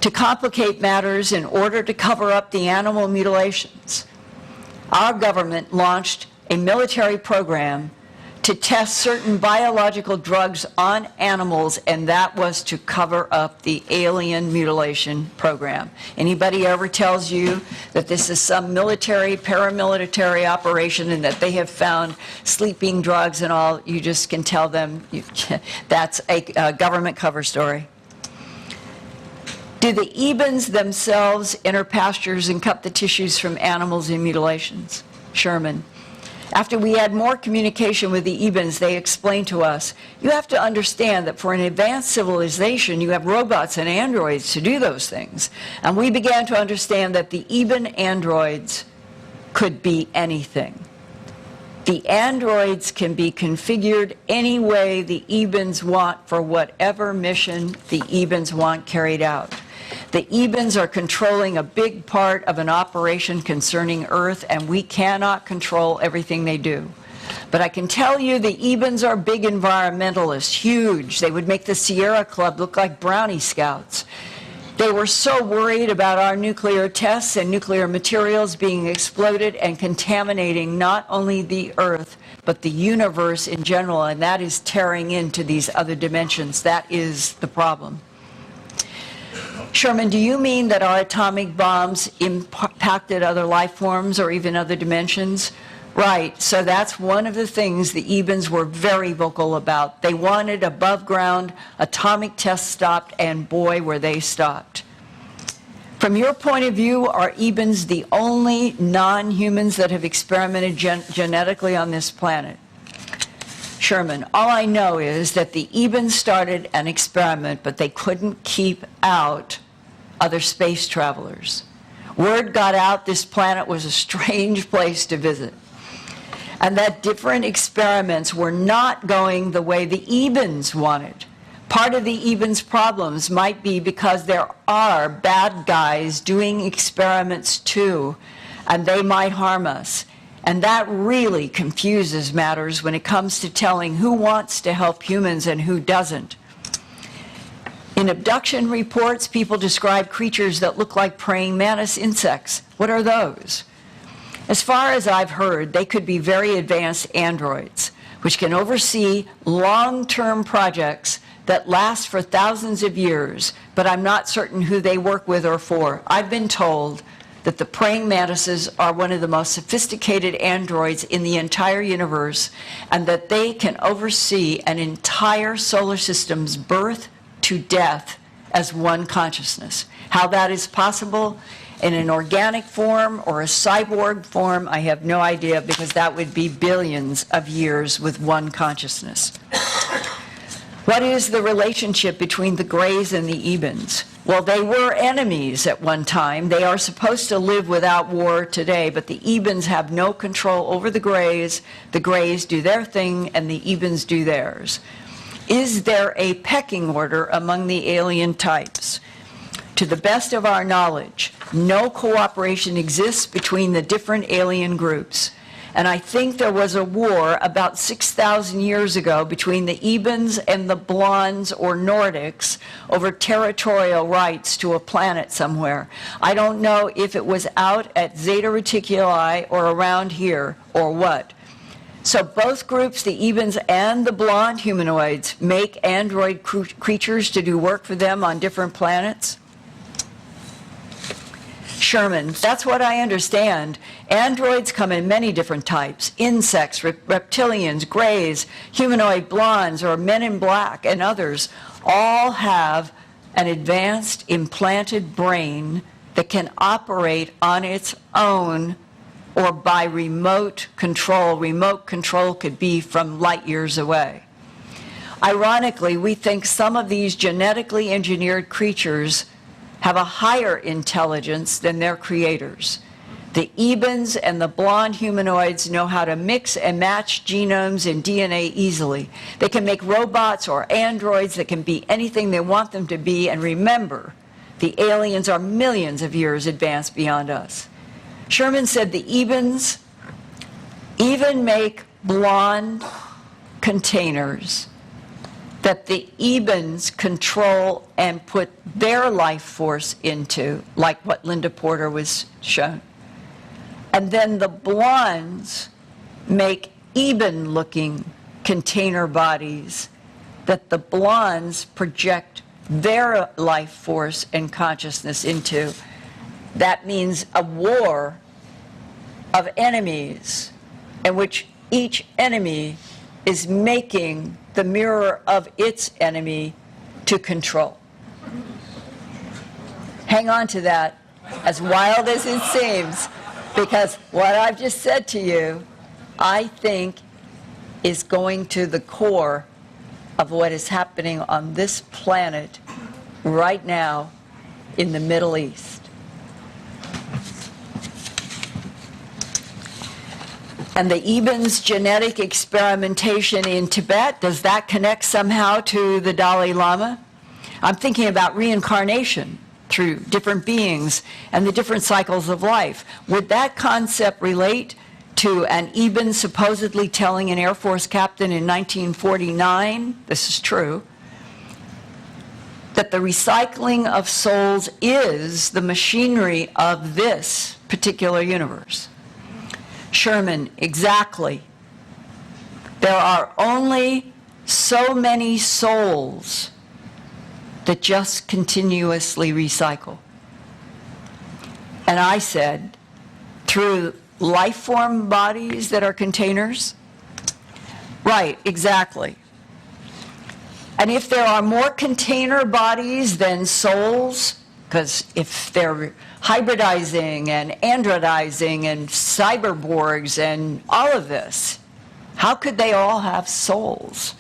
to complicate matters in order to cover up the animal mutilations. Our government launched a military program to test certain biological drugs on animals, and that was to cover up the alien mutilation program. Anybody ever tells you that this is some military, paramilitary operation and that they have found sleeping drugs and all, you just can tell them that's a government cover story. Do the Ebens themselves enter pastures and cut the tissues from animals in mutilations? Sherman. After we had more communication with the Ebens, they explained to us, you have to understand that for an advanced civilization, you have robots and androids to do those things. And we began to understand that the Eben androids could be anything. The androids can be configured any way the Ebens want for whatever mission the Ebens want carried out. The Ebens are controlling a big part of an operation concerning Earth, and we cannot control everything they do. But I can tell you the Ebens are big environmentalists, huge. They would make the Sierra Club look like brownie scouts. They were so worried about our nuclear tests and nuclear materials being exploded and contaminating not only the Earth, but the universe in general, and that is tearing into these other dimensions. That is the problem. Sherman, do you mean that our atomic bombs impacted other life forms or even other dimensions? Right, so that's one of the things the Ebens were very vocal about. They wanted above ground atomic tests stopped, and boy, were they stopped. From your point of view, are Ebens the only non-humans that have experimented genetically on this planet? Sherman, all I know is that the Ebens started an experiment, but they couldn't keep out other space travelers. Word got out this planet was a strange place to visit, and that different experiments were not going the way the Ebens wanted. Part of the Ebens' problems might be because there are bad guys doing experiments too, and they might harm us. And that really confuses matters when it comes to telling who wants to help humans and who doesn't. In abduction reports, people describe creatures that look like praying mantis insects. What are those? As far as I've heard, they could be very advanced androids, which can oversee long-term projects that last for thousands of years, but I'm not certain who they work with or for. I've been told that the praying mantises are one of the most sophisticated androids in the entire universe, and that they can oversee an entire solar system's birth to death as one consciousness. How that is possible in an organic form or a cyborg form, I have no idea, because that would be billions of years with one consciousness. What is the relationship between the Greys and the Ebens? Well, they were enemies at one time. They are supposed to live without war today, but the Ebens have no control over the Greys. The Greys do their thing, and the Ebens do theirs. Is there a pecking order among the alien types? To the best of our knowledge, no cooperation exists between the different alien groups. And I think there was a war about 6,000 years ago between the Ebens and the Blondes or Nordics over territorial rights to a planet somewhere. I don't know if it was out at Zeta Reticuli or around here or what. So both groups, the Ebens and the blonde humanoids, make android creatures to do work for them on different planets? Sherman, that's what I understand. Androids come in many different types: insects, reptilians, greys, humanoid blondes, or men in black, and others. All have an advanced implanted brain that can operate on its own or by remote control. Remote control could be from light years away. Ironically, we think some of these genetically engineered creatures have a higher intelligence than their creators. The Ebens and the blonde humanoids know how to mix and match genomes and DNA easily. They can make robots or androids that can be anything they want them to be, and remember, the aliens are millions of years advanced beyond us. Sherman said the Ebens even make blonde containers that the Ebens control and put their life force into, like what Linda Porter was shown. And then the blondes make Eben-looking container bodies that the blondes project their life force and consciousness into. That means a war of enemies in which each enemy is making the mirror of its enemy to control. Hang on to that, as wild as it seems, because what I've just said to you, I think, is going to the core of what is happening on this planet right now in the Middle East. And the Ebens genetic experimentation in Tibet, does that connect somehow to the Dalai Lama? I'm thinking about reincarnation through different beings and the different cycles of life. Would that concept relate to an Eben supposedly telling an Air Force captain in 1949, this is true, that the recycling of souls is the machinery of this particular universe? Sherman, exactly. There are only so many souls that just continuously recycle. And I said, through life form bodies that are containers? Right, exactly. And if there are more container bodies than souls, because if they're hybridizing and androidizing and cyberborgs and all of this, how could they all have souls?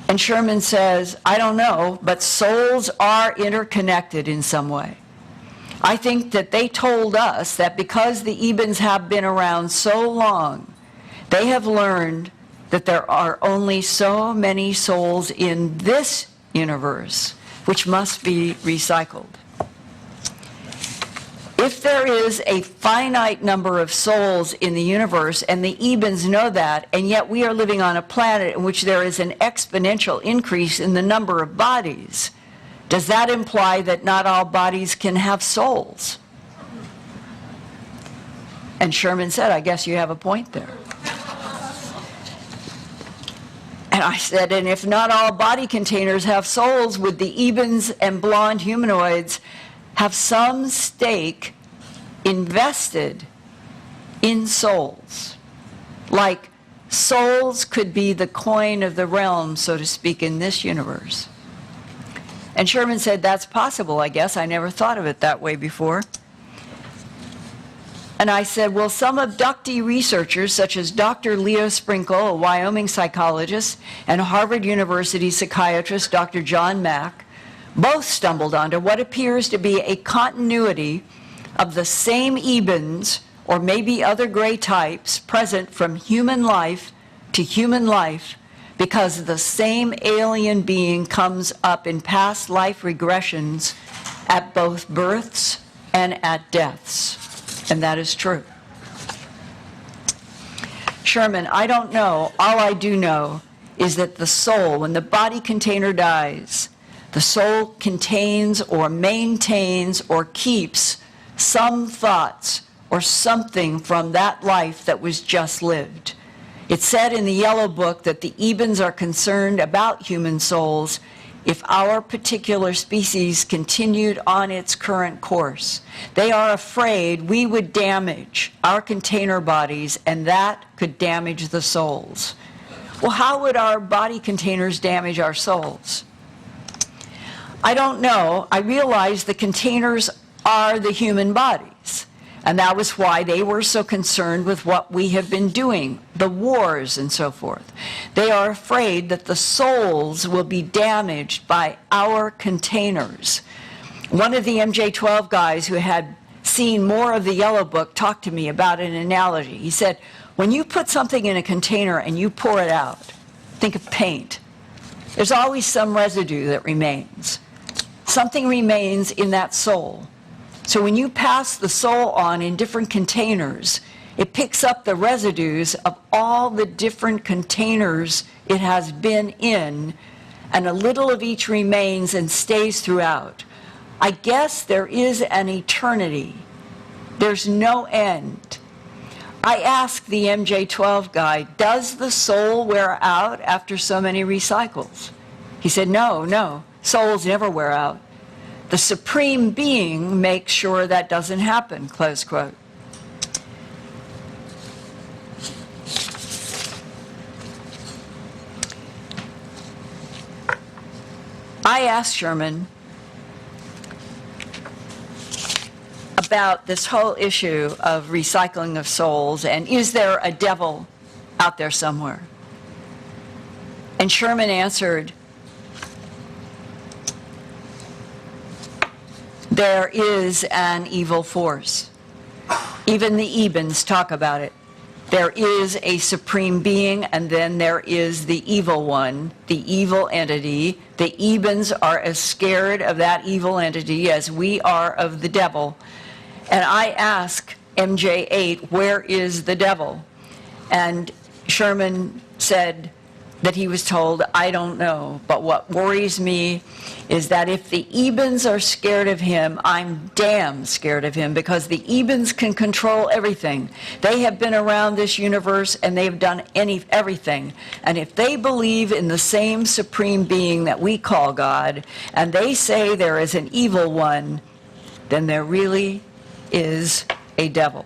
And Sherman says, I don't know, but souls are interconnected in some way. I think that they told us that because the Ebens have been around so long, they have learned that there are only so many souls in this universe, which must be recycled. If there is a finite number of souls in the universe, and the Ebens know that, and yet we are living on a planet in which there is an exponential increase in the number of bodies, does that imply that not all bodies can have souls? And Sherman said, I guess you have a point there. And I said, and if not all body containers have souls, would the Ebens and blonde humanoids have some stake invested in souls? Like souls could be the coin of the realm, so to speak, in this universe. And Sherman said, that's possible, I guess. I never thought of it that way before. And I said, well, some abductee researchers, such as Dr. Leo Sprinkle, a Wyoming psychologist, and Harvard University psychiatrist Dr. John Mack, both stumbled onto what appears to be a continuity of the same Ebens, or maybe other gray types, present from human life to human life, because the same alien being comes up in past life regressions at both births and at deaths. And that is true. Sherman, I don't know. All I do know is that the soul, when the body container dies, the soul contains or maintains or keeps some thoughts or something from that life that was just lived. It said in the Yellow Book that the Ebens are concerned about human souls if our particular species continued on its current course. They are afraid we would damage our container bodies, and that could damage the souls. Well, how would our body containers damage our souls? I don't know. I realize the containers are the human bodies, and that was why they were so concerned with what we have been doing, the wars and so forth. They are afraid that the souls will be damaged by our containers. One of the MJ-12 guys who had seen more of the Yellow Book talked to me about an analogy. He said, when you put something in a container and you pour it out, think of paint. There's always some residue that remains. Something remains in that soul. So when you pass the soul on in different containers, it picks up the residues of all the different containers it has been in, and a little of each remains and stays throughout. I guess there is an eternity. There's no end. I asked the MJ-12 guy, does the soul wear out after so many recycles? He said, no, souls never wear out. The Supreme Being makes sure that doesn't happen, close quote. I asked Sherman about this whole issue of recycling of souls, and is there a devil out there somewhere? And Sherman answered, there is an evil force. Even the Ebens talk about it. There is a supreme being, and then there is the evil one, the evil entity. The Ebens are as scared of that evil entity as we are of the devil. And I ask MJ-8, where is the devil? And Sherman said that he was told, I don't know. But what worries me is that if the Ebens are scared of him, I'm damn scared of him, because the Ebens can control everything. They have been around this universe and they've done everything. And if they believe in the same supreme being that we call God, and they say there is an evil one, then there really is a devil.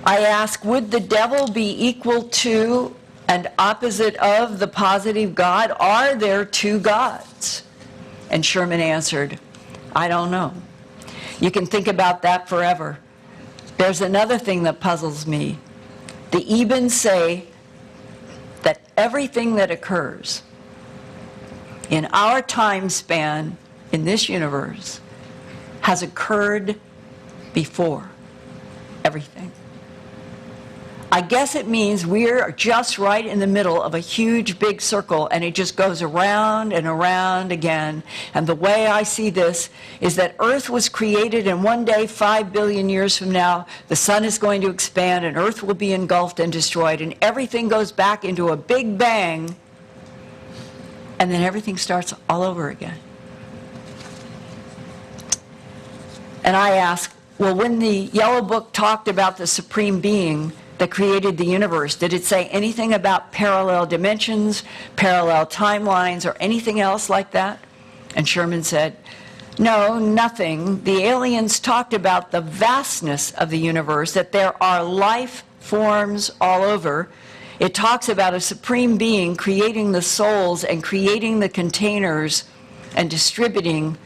I ask, would the devil be equal to and opposite of the positive God? Are there two gods? And Sherman answered, I don't know. You can think about that forever. There's another thing that puzzles me. The Ebens say that everything that occurs in our time span in this universe has occurred before. Everything. I guess it means we're just right in the middle of a huge big circle, and it just goes around and around again. And the way I see this is that Earth was created, and one day, 5 billion years from now, the sun is going to expand, and Earth will be engulfed and destroyed, and everything goes back into a big bang, and then everything starts all over again. And I ask, well, when the Yellow Book talked about the Supreme Being that created the universe, did it say anything about parallel dimensions, parallel timelines, or anything else like that? And Sherman said, no, nothing. The aliens talked about the vastness of the universe, that there are life forms all over. It talks about a supreme being creating the souls and creating the containers and distributing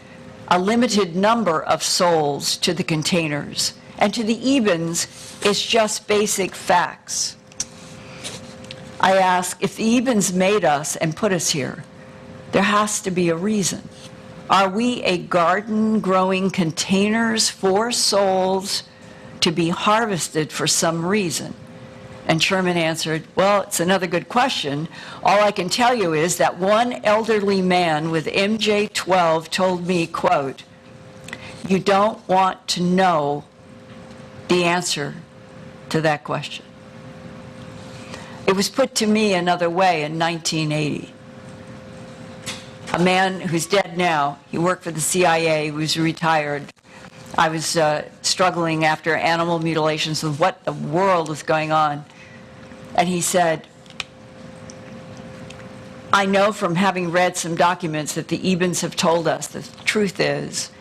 a limited number of souls to the containers. And to the Ebens, it's just basic facts. I ask, if the Ebens made us and put us here, there has to be a reason. Are we a garden growing containers for souls to be harvested for some reason? And Sherman answered, well, it's another good question. All I can tell you is that one elderly man with MJ-12 told me, quote, you don't want to know the answer to that question. It was put to me another way in 1980. A man who's dead now, he worked for the CIA, he was retired. I was struggling after animal mutilations with what the world was going on. And he said, I know from having read some documents that the Ebens have told us the truth is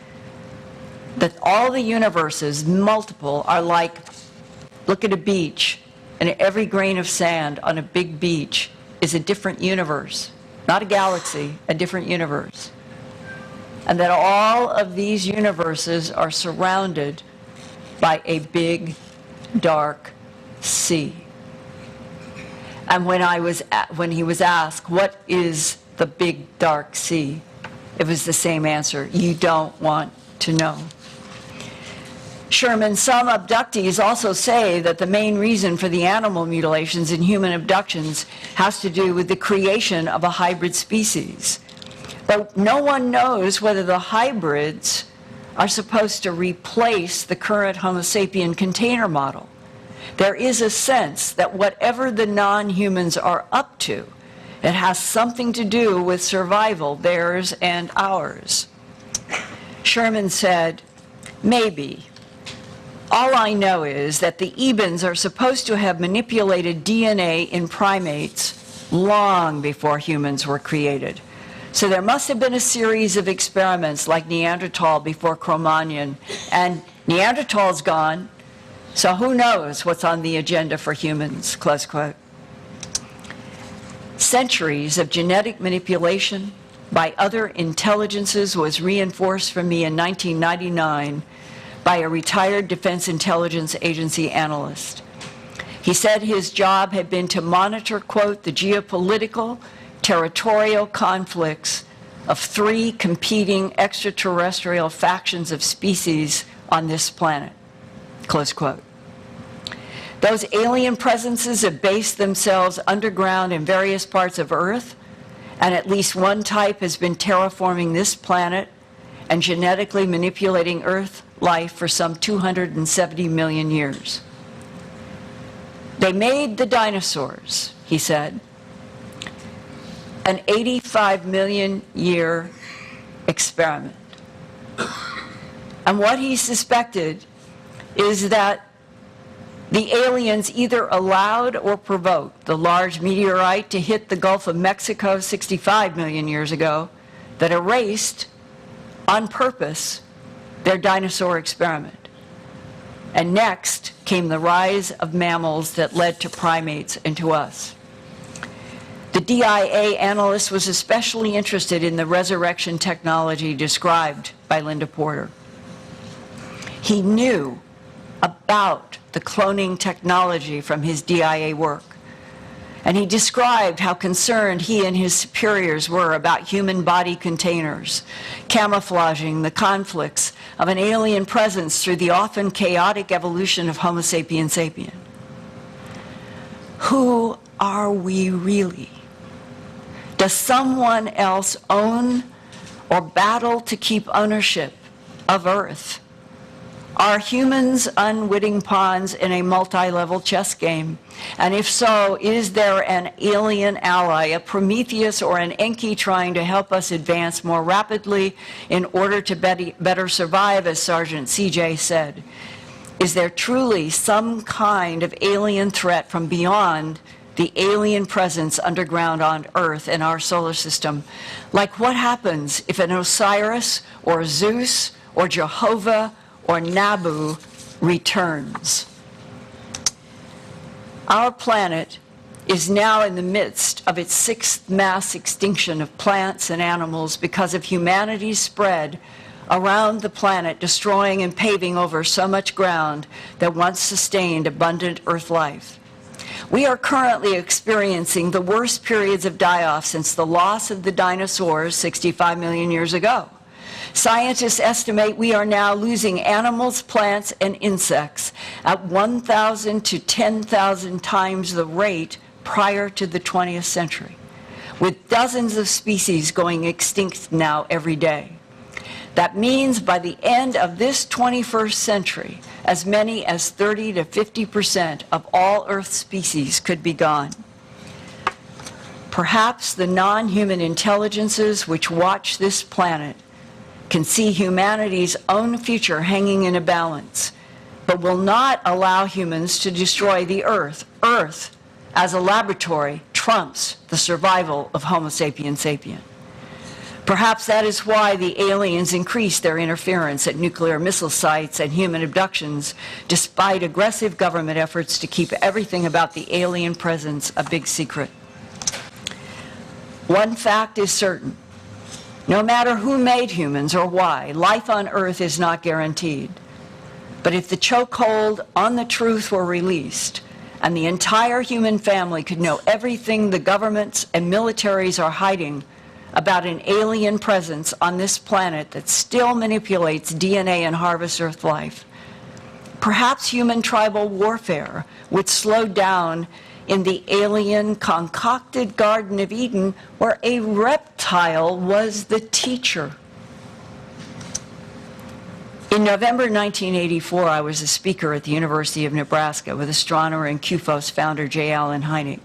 that all the universes, multiple, are like, look at a beach, and every grain of sand on a big beach is a different universe. Not a galaxy, a different universe. And that all of these universes are surrounded by a big, dark sea. And when he was asked, what is the big, dark sea? It was the same answer. You don't want to know. Sherman, some abductees also say that the main reason for the animal mutilations and human abductions has to do with the creation of a hybrid species. But no one knows whether the hybrids are supposed to replace the current Homo sapien container model. There is a sense that whatever the non-humans are up to, it has something to do with survival, theirs and ours. Sherman said, maybe. All I know is that the Ebens are supposed to have manipulated DNA in primates long before humans were created. So there must have been a series of experiments like Neanderthal before Cro-Magnon, and Neanderthal's gone, so who knows what's on the agenda for humans, close quote. Centuries of genetic manipulation by other intelligences was reinforced for me in 1999 by a retired Defense Intelligence Agency analyst. He said his job had been to monitor, quote, the geopolitical, territorial conflicts of 3 competing extraterrestrial factions of species on this planet, close quote. Those alien presences have based themselves underground in various parts of Earth, and at least one type has been terraforming this planet and genetically manipulating Earth life for some 270 million years. They made the dinosaurs, he said, an 85 million year experiment. And what he suspected is that the aliens either allowed or provoked the large meteorite to hit the Gulf of Mexico 65 million years ago that erased, on purpose, their dinosaur experiment. And next came the rise of mammals that led to primates and to us. The DIA analyst was especially interested in the resurrection technology described by Linda Porter. He knew about the cloning technology from his DIA work, and he described how concerned he and his superiors were about human body containers, camouflaging the conflicts of an alien presence through the often chaotic evolution of Homo sapiens sapien. Who are we really? Does someone else own or battle to keep ownership of Earth? Are humans unwitting pawns in a multi-level chess game? And if so, is there an alien ally, a Prometheus or an Enki trying to help us advance more rapidly in order to better survive, as Sergeant CJ said? Is there truly some kind of alien threat from beyond the alien presence underground on Earth and our solar system? Like what happens if an Osiris or Zeus or Jehovah or Nabu returns? Our planet is now in the midst of its sixth mass extinction of plants and animals because of humanity's spread around the planet, destroying and paving over so much ground that once sustained abundant Earth life. We are currently experiencing the worst periods of die-off since the loss of the dinosaurs 65 million years ago. Scientists estimate we are now losing animals, plants, and insects at 1,000 to 10,000 times the rate prior to the 20th century, with dozens of species going extinct now every day. That means by the end of this 21st century, as many as 30 to 50% of all Earth species could be gone. Perhaps the non-human intelligences which watch this planet can see humanity's own future hanging in a balance, but will not allow humans to destroy the Earth. Earth, as a laboratory, trumps the survival of Homo sapiens sapien. Perhaps that is why the aliens increased their interference at nuclear missile sites and human abductions, despite aggressive government efforts to keep everything about the alien presence a big secret. One fact is certain. No matter who made humans or why, life on Earth is not guaranteed. But if the chokehold on the truth were released, and the entire human family could know everything the governments and militaries are hiding about an alien presence on this planet that still manipulates DNA and harvests Earth life, perhaps human tribal warfare would slow down in the alien concocted Garden of Eden where a reptile was the teacher. In November 1984, I was a speaker at the University of Nebraska with astronomer and QFOS founder J. Allen Hynek.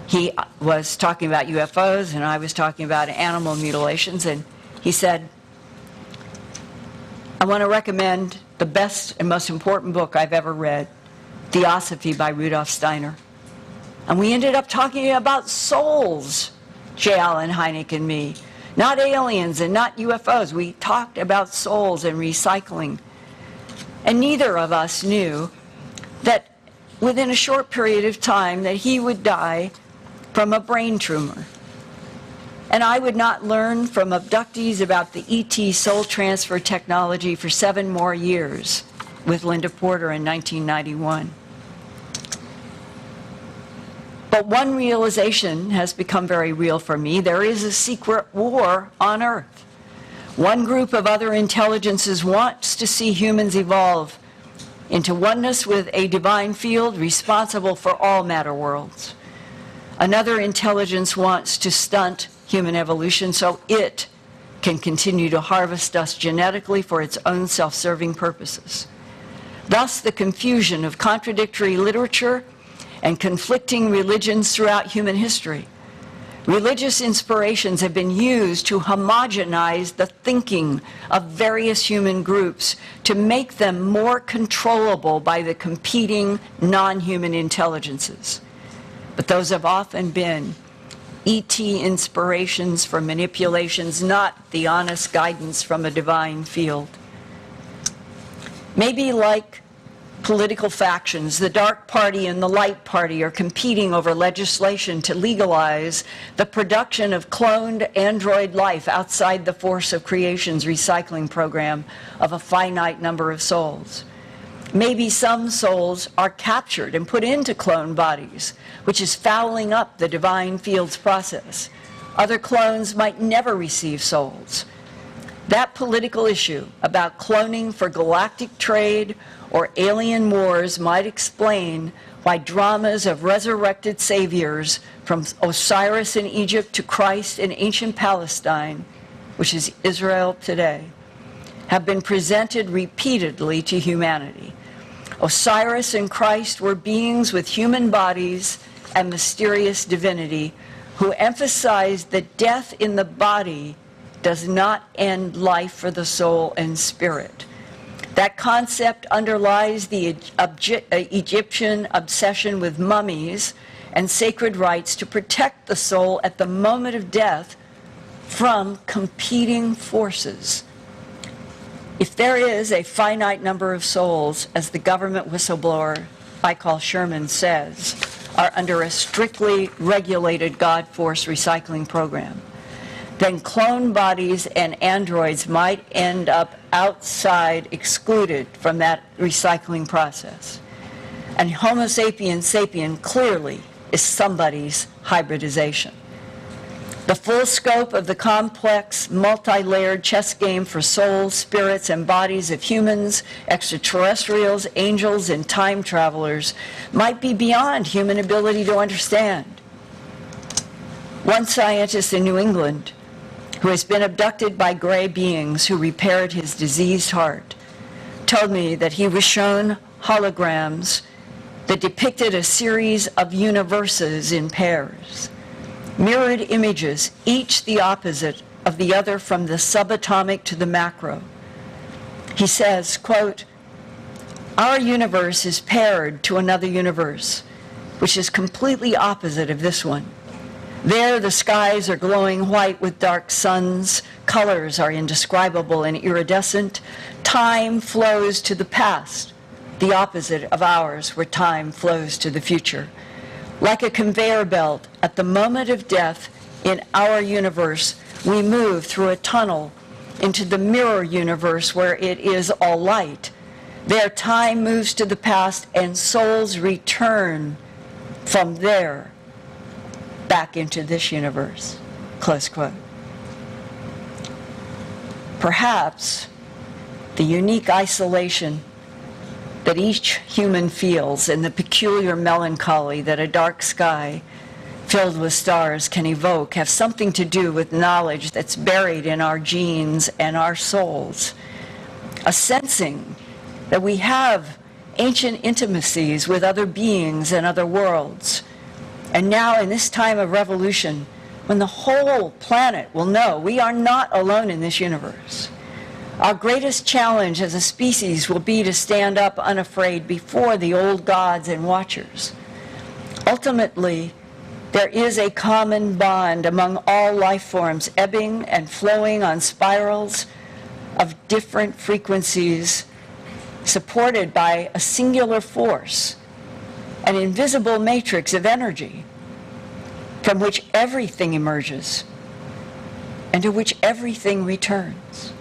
He was talking about UFOs, and I was talking about animal mutilations, and he said, I want to recommend the best and most important book I've ever read, Theosophy by Rudolf Steiner. And we ended up talking about souls, J. Allen Hynek and me, not aliens and not UFOs. We talked about souls and recycling. And neither of us knew that within a short period of time that he would die from a brain tumor. And I would not learn from abductees about the ET soul transfer technology for 7 more years with Linda Porter in 1991. But one realization has become very real for me. There is a secret war on Earth. One group of other intelligences wants to see humans evolve into oneness with a divine field responsible for all matter worlds. Another intelligence wants to stunt human evolution so it can continue to harvest us genetically for its own self-serving purposes. Thus, the confusion of contradictory literature and conflicting religions throughout human history. Religious inspirations have been used to homogenize the thinking of various human groups to make them more controllable by the competing non-human intelligences. But those have often been ET inspirations for manipulations, not the honest guidance from a divine field. Maybe like political factions, the dark party and the light party are competing over legislation to legalize the production of cloned android life outside the force of creation's recycling program of a finite number of souls. Maybe some souls are captured and put into clone bodies, which is fouling up the divine field's process. Other clones might never receive souls. That political issue about cloning for galactic trade or alien wars might explain by dramas of resurrected saviors from Osiris in Egypt to Christ in ancient Palestine, which is Israel today, have been presented repeatedly to humanity. Osiris and Christ were beings with human bodies and mysterious divinity who emphasized that death in the body does not end life for the soul and spirit. That concept underlies the Egyptian obsession with mummies and sacred rites to protect the soul at the moment of death from competing forces. If there is a finite number of souls, as the government whistleblower I call Sherman says, are under a strictly regulated God Force recycling program, then clone bodies and androids might end up outside, excluded from that recycling process. And Homo sapiens sapien clearly is somebody's hybridization. The full scope of the complex, multi-layered chess game for souls, spirits, and bodies of humans, extraterrestrials, angels, and time travelers might be beyond human ability to understand. One scientist in New England, who has been abducted by gray beings who repaired his diseased heart, told me that he was shown holograms that depicted a series of universes in pairs. Mirrored images, each the opposite of the other from the subatomic to the macro. He says, quote, "Our universe is paired to another universe, which is completely opposite of this one. There the skies are glowing white with dark suns, colors are indescribable and iridescent, time flows to the past, the opposite of ours where time flows to the future. Like a conveyor belt, at the moment of death in our universe, we move through a tunnel into the mirror universe where it is all light. There time moves to the past and souls return from there back into this universe." Close quote. Perhaps the unique isolation that each human feels and the peculiar melancholy that a dark sky filled with stars can evoke have something to do with knowledge that's buried in our genes and our souls. A sensing that we have ancient intimacies with other beings and other worlds. And now in this time of revolution, when the whole planet will know we are not alone in this universe, our greatest challenge as a species will be to stand up unafraid before the old gods and watchers. Ultimately, there is a common bond among all life forms, ebbing and flowing on spirals of different frequencies, supported by a singular force, an invisible matrix of energy from which everything emerges and to which everything returns.